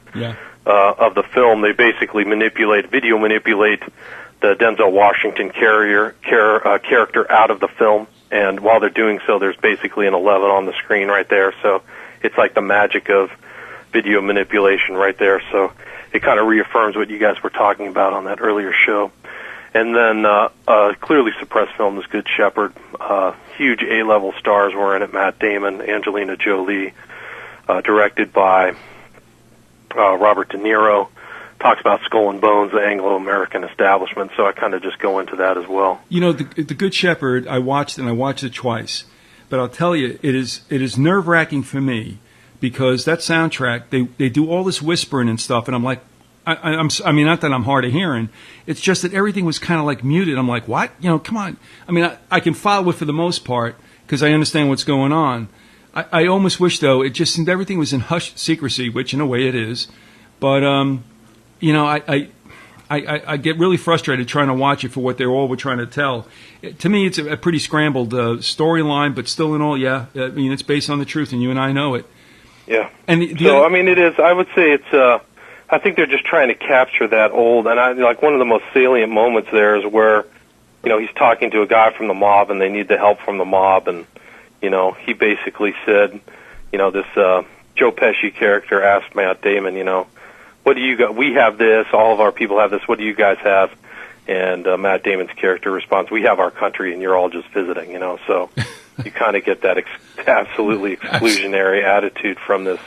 of the film, they basically video manipulate the Denzel Washington character out of the film. And while they're doing so, there's basically an 11 on the screen right there. So it's like the magic of video manipulation right there. So it kind of reaffirms what you guys were talking about on that earlier show. And then clearly suppressed film is Good Shepherd. Huge A-level stars were in it. Matt Damon, Angelina Jolie, directed by Robert De Niro. Talks about Skull and Bones, the Anglo-American establishment. So I kind of just go into that as well. The Good Shepherd, I watched it twice. But I'll tell you, it is nerve-wracking for me because that soundtrack, they do all this whispering and stuff, and I'm like, I mean, not that I'm hard of hearing. It's just that everything was kind of like muted. I'm like, what? Come on. I mean, I can follow it for the most part because I understand what's going on. I almost wish, though, it just seemed everything was in hushed secrecy, which in a way it is. But, I get really frustrated trying to watch it for what they all were trying to tell. To me, it's a pretty scrambled storyline, but still in all, I mean, it's based on the truth, and you and I know it. Yeah. And I mean, it is. I would say it's. I think they're just trying to capture that old, and one of the most salient moments there is where, he's talking to a guy from the mob, and they need the help from the mob, and he basically said, this Joe Pesci character asked Matt Damon, what do you got? We have this. All of our people have this. What do you guys have? And Matt Damon's character responds, "We have our country, and you're all just visiting." So you kind of get that absolutely exclusionary attitude from this,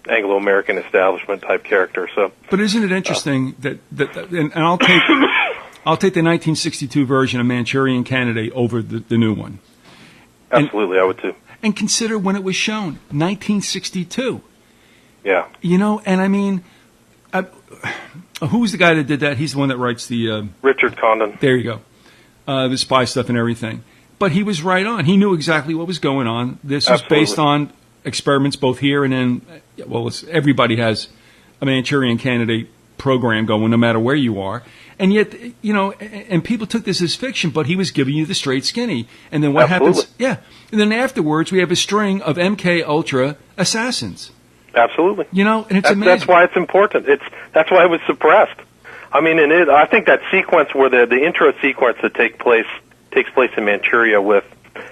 Anglo-American establishment type character. So, but isn't it interesting and I'll take the 1962 version of Manchurian Candidate over the new one. Absolutely, I would too. And consider when it was shown, 1962. Yeah. You know, and I mean, who's the guy that did that? He's the one that writes the... Richard Condon. There you go. The spy stuff and everything. But he was right on. He knew exactly what was going on. This was based on experiments both here and in... Well, everybody has a Manchurian Candidate program going no matter where you are. And yet, you know, and people took this as fiction, but he was giving you the straight skinny. And then what happens? Yeah. And then afterwards, we have a string of MK Ultra assassins. Absolutely. You know, and it's amazing. That's why it's important. That's why it was suppressed. I mean, I think that sequence where the intro sequence that takes place in Manchuria with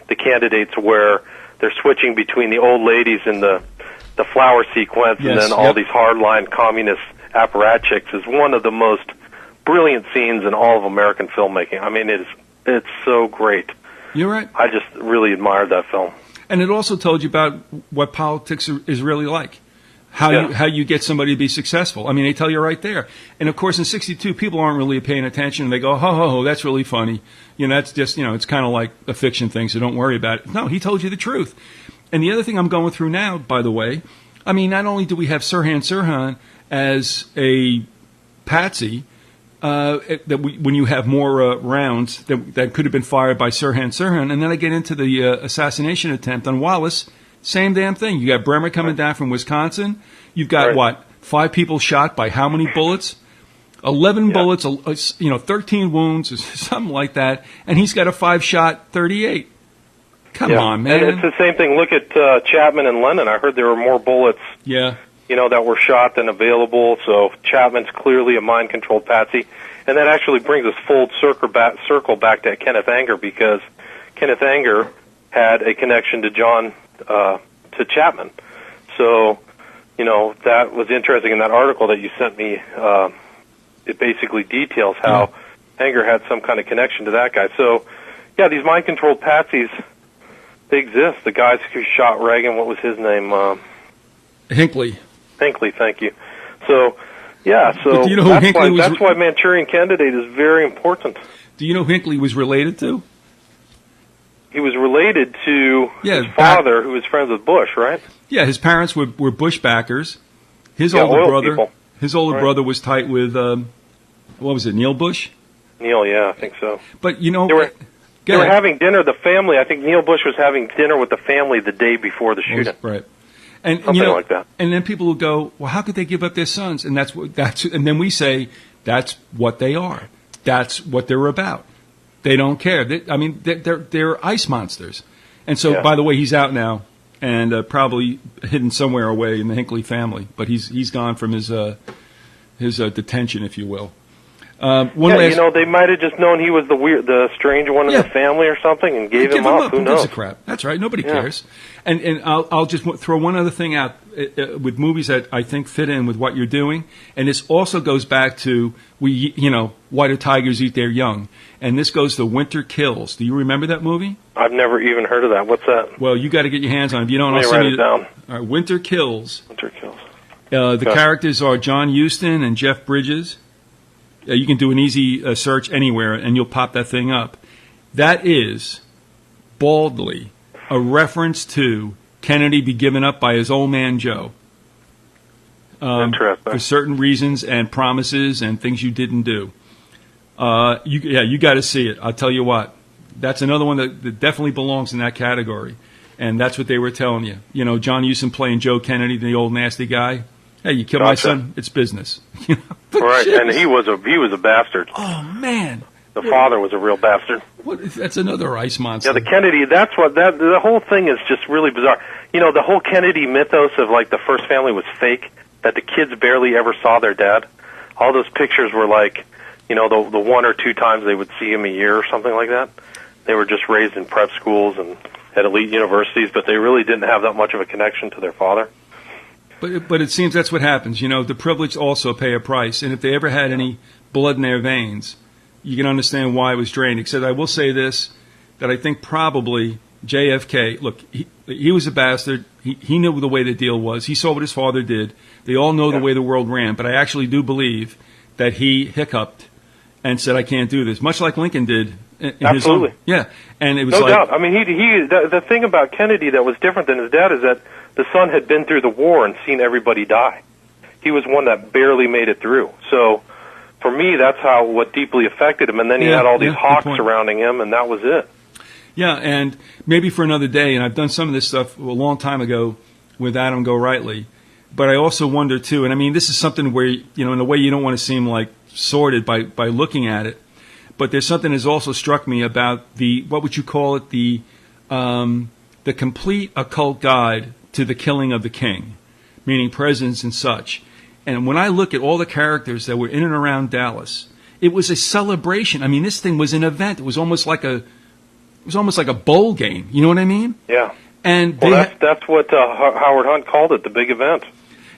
the candidates, where they're switching between the old ladies and the flower sequence, and then all these hardline communist apparatchiks, is one of the most brilliant scenes in all of American filmmaking. I mean, it's so great. You're right. I just really admired that film. And it also told you about what politics is really like. How you get somebody to be successful. I mean, they tell you right there. And of course, in '62, people aren't really paying attention. And they go, ho, ho, ho, that's really funny. You know, that's just, you know, it's kind of like a fiction thing, so don't worry about it. No, he told you the truth. And the other thing I'm going through now, by the way, I mean, not only do we have Sirhan Sirhan as a patsy, when you have more rounds that could have been fired by Sirhan Sirhan, and then I get into the assassination attempt on Wallace. Same damn thing. You got Bremer coming down from Wisconsin. You've got 5 people shot by how many bullets? 11 bullets, 13 wounds, or something like that. And he's got a 5-shot 38. Come on, man. And it's the same thing. Look at Chapman and Lennon. I heard there were more bullets. Yeah. You know, that were shot than available. So Chapman's clearly a mind-controlled patsy. And that actually brings us full circle back to Kenneth Anger, because Kenneth Anger had a connection to Chapman. So, you know, that was interesting in that article that you sent me. It basically details how Anger had some kind of connection to that guy. So, yeah, these mind-controlled patsies, they exist. The guys who shot Reagan, what was his name? Hinckley. Hinckley, thank you. So, yeah, so do you know who that's why Manchurian Candidate is very important. Do you know who Hinckley was related to? He was related to his father, who was friends with Bush, right? Yeah, his parents were Bush backers. His older brother was tight with what was it, Neil Bush? Neil, yeah, I think so. But you know, they were having dinner. The family, I think Neil Bush was having dinner with the family the day before the shooting. Right. And something like that. And then people will go, well, how could they give up their sons? And and then we say that's what they are. That's what they're about. They don't care. They're ice monsters. And so, by the way, he's out now and probably hidden somewhere away in the Hinckley family. But he's gone from his detention, if you will. They might have just known he was the strange one in the family or something, and gave him up. Who knows? Gives a crap. That's right. Nobody cares. And I'll just throw one other thing out with movies that I think fit in with what you're doing. And this also goes back to why do tigers eat their young? And this goes to Winter Kills. Do you remember that movie? I've never even heard of that. What's that? Well, you got to get your hands on it. If you don't, I'll send write it down. All right, Winter Kills. Winter Kills. The characters are John Huston and Jeff Bridges. You can do an easy search anywhere, and you'll pop that thing up. That is, baldly, a reference to Kennedy be given up by his old man Joe. Interesting. For certain reasons and promises and things you didn't do. You got to see it. I'll tell you what. That's another one that definitely belongs in that category. And that's what they were telling you. You know, John Huston playing Joe Kennedy, the old nasty guy. Hey, you kill my son, it's business. Right, and he was a bastard. Oh man, the father was a real bastard. That's another ice monster. Yeah, the Kennedy. That's what the whole thing is just really bizarre. You know, the whole Kennedy mythos of like the first family was fake. That the kids barely ever saw their dad. All those pictures were like, you know, the 1 or 2 times they would see him a year or something like that. They were just raised in prep schools and at elite universities, but they really didn't have that much of a connection to their father. But it seems that's what happens. You know, the privileged also pay a price. And if they ever had any blood in their veins, you can understand why it was drained. Except I will say this, that I think probably JFK, look, he was a bastard. He knew the way the deal was. He saw what his father did. They all know the way the world ran. But I actually do believe that he hiccuped and said, I can't do this, much like Lincoln did in his own. Yeah, and it was no doubt. I mean, the thing about Kennedy that was different than his dad is that the son had been through the war and seen everybody die. He was one that barely made it through. So for me, that's what deeply affected him. And then he had all these hawks surrounding him, and that was it. Yeah, and maybe for another day, and I've done some of this stuff a long time ago with Adam Go Rightly, but I also wonder too, and I mean, this is something where, in a way you don't want to seem like sordid by looking at it, but there's something that's also struck me about what would you call it, the complete occult guide to the killing of the king, meaning presidents and such. And when I look at all the characters that were in and around Dallas, it was a celebration. I mean, this thing was an event. It was almost like a bowl game. You know what I mean? Yeah. And that's what Howard Hunt called it, the big event.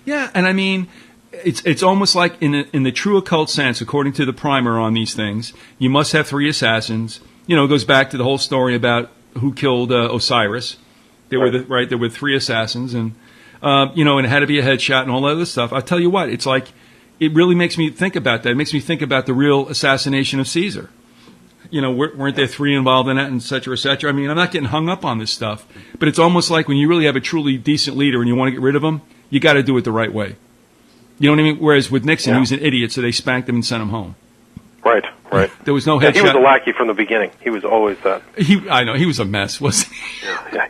Yeah, and I mean, it's almost like in the true occult sense, according to the primer on these things, you must have 3 assassins. It goes back to the whole story about who killed Osiris. There were 3 assassins, and and it had to be a headshot and all that other stuff. I'll tell you what, it's like, it really makes me think about that. It makes me think about the real assassination of Caesar. Weren't there 3 involved in that, and et cetera, et cetera? I mean, I'm not getting hung up on this stuff, but it's almost like when you really have a truly decent leader and you want to get rid of him, you got to do it the right way. You know what I mean? Whereas with Nixon, he was an idiot, so they spanked him and sent him home. Right. There was no headshot. He was a lackey from the beginning. He was always that. I know, he was a mess, wasn't he? Yeah.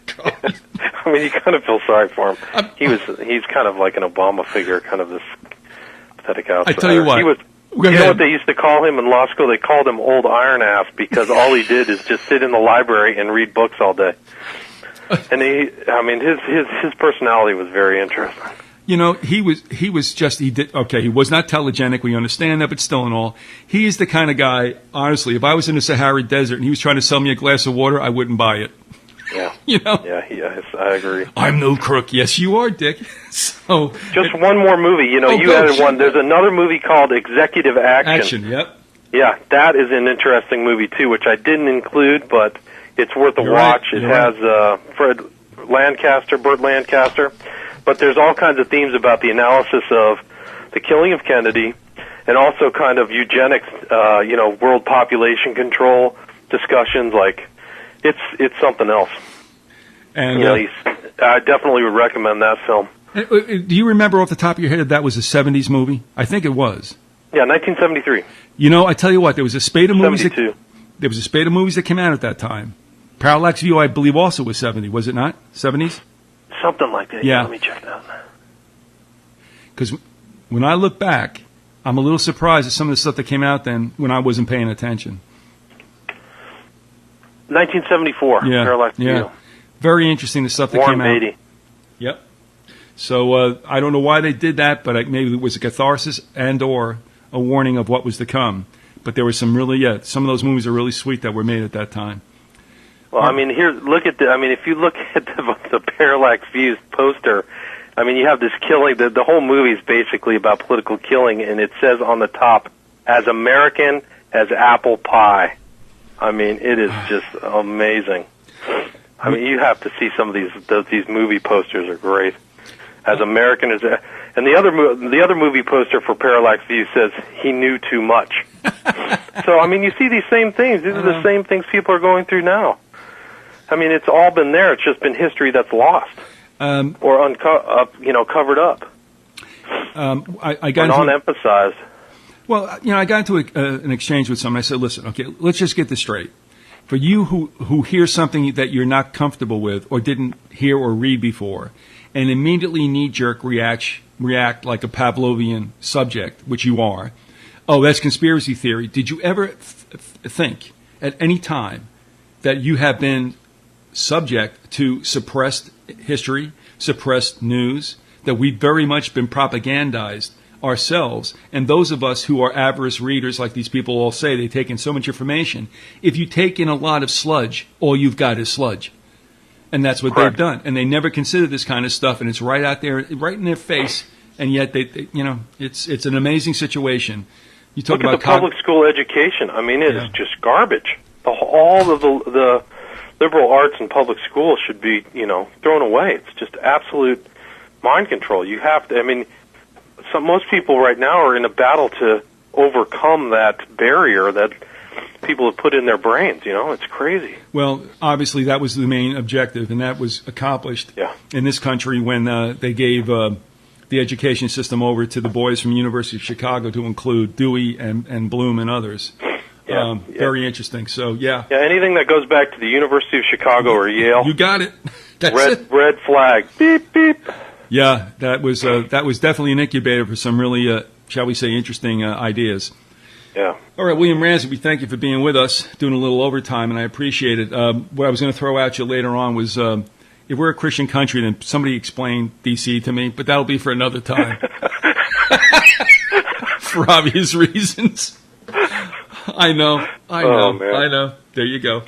I mean, you kind of feel sorry for him. He's kind of like an Obama figure, kind of this pathetic outsider. I tell you what. You know what they used to call him in law school? They called him Old Iron Ass because all he did is just sit in the library and read books all day. And his personality was very interesting. He was not telegenic, we understand that, but still and all, he is the kind of guy, honestly, if I was in the Sahara Desert and he was trying to sell me a glass of water, I wouldn't buy it. Yeah. Yeah, I agree. I'm no crook. Yes, you are, Dick. So just one more movie. You added one. There's another movie called Executive Action. Yep. Yeah, that is an interesting movie too, which I didn't include, but it's worth a watch. It has Burt Lancaster, but there's all kinds of themes about the analysis of the killing of Kennedy, and also kind of eugenics, world population control discussions. Like, it's something else. And I definitely would recommend that film. Do you remember off the top of your head if that was a 70s movie? I think it was. Yeah, 1973. I tell you what, there was a spate of movies. 72. There was a spate of movies that came out at that time. Parallax View, I believe, also was 70, was it not? 70s? Something like that. Yeah. Let me check that. Because when I look back, I'm a little surprised at some of the stuff that came out then when I wasn't paying attention. 1974. Yeah. Parallax View. Yeah. Very interesting, the stuff that Warren came out. Beatty. Yep. So I don't know why they did that, but maybe it was a catharsis and or a warning of what was to come. But there were some some of those movies are really sweet that were made at that time. Well, I mean, if you look at the Parallax Views poster, I mean, you have this killing. The whole movie is basically about political killing, and it says on the top, "As American as apple pie." I mean, it is just amazing. I mean, you have to see some of these movie posters are great. As American as, and the other movie poster for Parallax View says he knew too much. So I mean, you see these same things. These are the same things people are going through now. I mean, it's all been there. It's just been history that's lost or covered up. I got non-emphasized. Well, I got into an exchange with someone. I said, "Listen, okay, let's just get this straight. For you who hear something that you're not comfortable with or didn't hear or read before, and immediately knee-jerk react like a Pavlovian subject, which you are, oh, that's conspiracy theory. Did you ever think at any time that you have been subject to suppressed history, suppressed news, that we've very much been propagandized ourselves, and those of us who are average readers, like these people all say, they take in so much information. If you take in a lot of sludge, all you've got is sludge. And that's what they've done. And they never consider this kind of stuff, and it's right out there, right in their face, and yet it's an amazing situation. You talk Look at the public school education. I mean, it is just garbage. All of the liberal arts in public schools should be, thrown away. It's just absolute mind control. You have to, most people right now are in a battle to overcome that barrier that people have put in their brains. It's crazy. Well, obviously that was the main objective, and that was accomplished in this country when they gave the education system over to the boys from University of Chicago, to include Dewey and Bloom and others. Very interesting. So, anything that goes back to the University of Chicago or Yale. You got it. That's red flag. Beep, beep. Yeah, that was definitely an incubator for some really, shall we say, interesting ideas. Yeah. All right, William Ramsey, we thank you for being with us, doing a little overtime, and I appreciate it. What I was going to throw at you later on was, if we're a Christian country, then somebody explain D.C. to me, but that'll be for another time. For obvious reasons. I know. Oh, man. I know. There you go.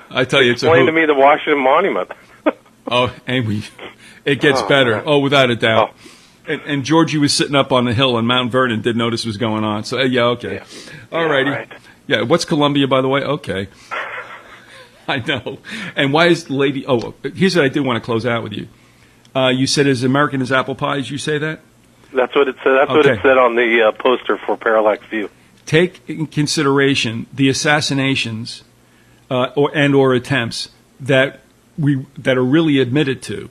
I tell you, it's explain to me the Washington Monument. It gets better. Oh, without a doubt. And Georgie was sitting up on the hill on Mount Vernon, didn't notice what was going on. So, okay. Yeah. All righty. Right. Yeah, what's Columbia, by the way? Okay. I know. And why is the lady... Oh, here's what I did want to close out with you. You said as American as apple pie. Did you say that? That's what it said. That's what it said on the poster for Parallax View. Take in consideration the assassinations or attempts that are really admitted to,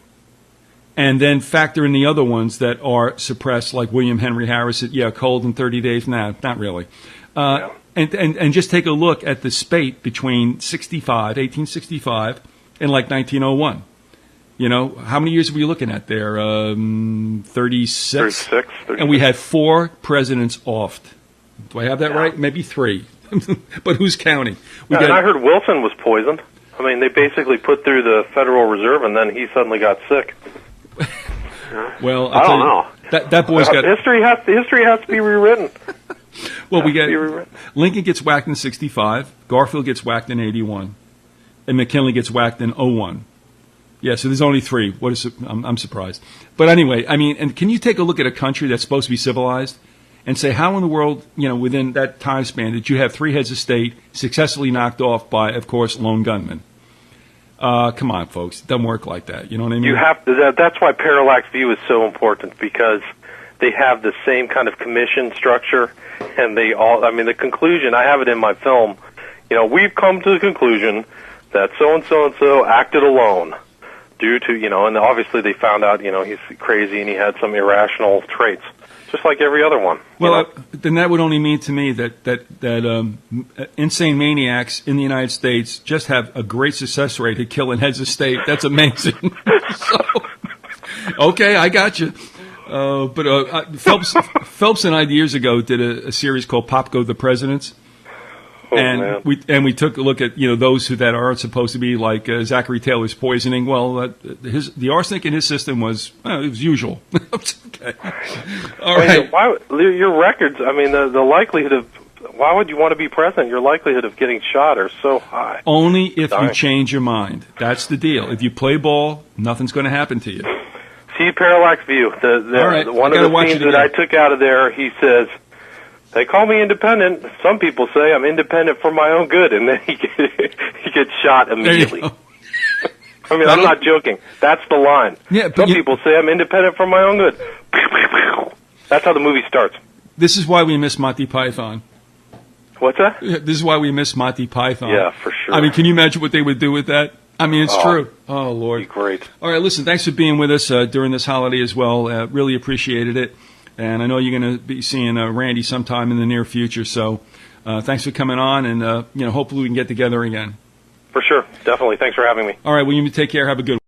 and then factor in the other ones that are suppressed, like William Henry Harris. Cold in 30 days. Nah, not really. And just take a look at the spate between 1865, and like 1901. How many years are we looking at there? 36? 36. And we had 4 presidents offed. Do I have that right? Maybe 3. But who's counting? And I heard Wilson was poisoned. They basically put through the Federal Reserve, and then he suddenly got sick. Well, I don't know. That boy's got... History has to be rewritten. Well, Lincoln gets whacked in 65, Garfield gets whacked in 81, and McKinley gets whacked in 01. Yeah, so there's only 3. I'm surprised. But anyway, and can you take a look at a country that's supposed to be civilized and say, how in the world, within that time span, did you have 3 heads of state successfully knocked off by, of course, lone gunmen? Come on, folks. It doesn't work like that. You know what I mean? You have to. That's why Parallax View is so important, because they have the same kind of commission structure, and they all. The conclusion. I have it in my film. We've come to the conclusion that so and so and so acted alone due to and obviously they found out he's crazy and he had some irrational traits, just like every other one. Well, then that would only mean to me that insane maniacs in the United States just have a great success rate at killing heads of state. That's amazing. Okay, I got you. But Phelps and I years ago did a series called Pop Go the Presidents. And we took a look at those that aren't supposed to be, like Zachary Taylor's poisoning. Well, the arsenic in his system was it was usual. Okay, all right. Your records? The likelihood of why would you want to be president? Your likelihood of getting shot are so high. Only if you change your mind. That's the deal. If you play ball, nothing's going to happen to you. See Parallax View. One of the scenes that I took out of there, he says, they call me independent. Some people say I'm independent for my own good, and then he gets shot immediately. I'm not joking. That's the line. Yeah, Some people say I'm independent for my own good. That's how the movie starts. This is why we miss Monty Python. What's that? This is why we miss Monty Python. Yeah, for sure. Can you imagine what they would do with that? It's true. Oh, Lord. It'd be great. All right, listen, thanks for being with us during this holiday as well. Really appreciated it. And I know you're going to be seeing Randy sometime in the near future. So thanks for coming on, and hopefully we can get together again. For sure. Definitely. Thanks for having me. All right, well, you take care. Have a good one.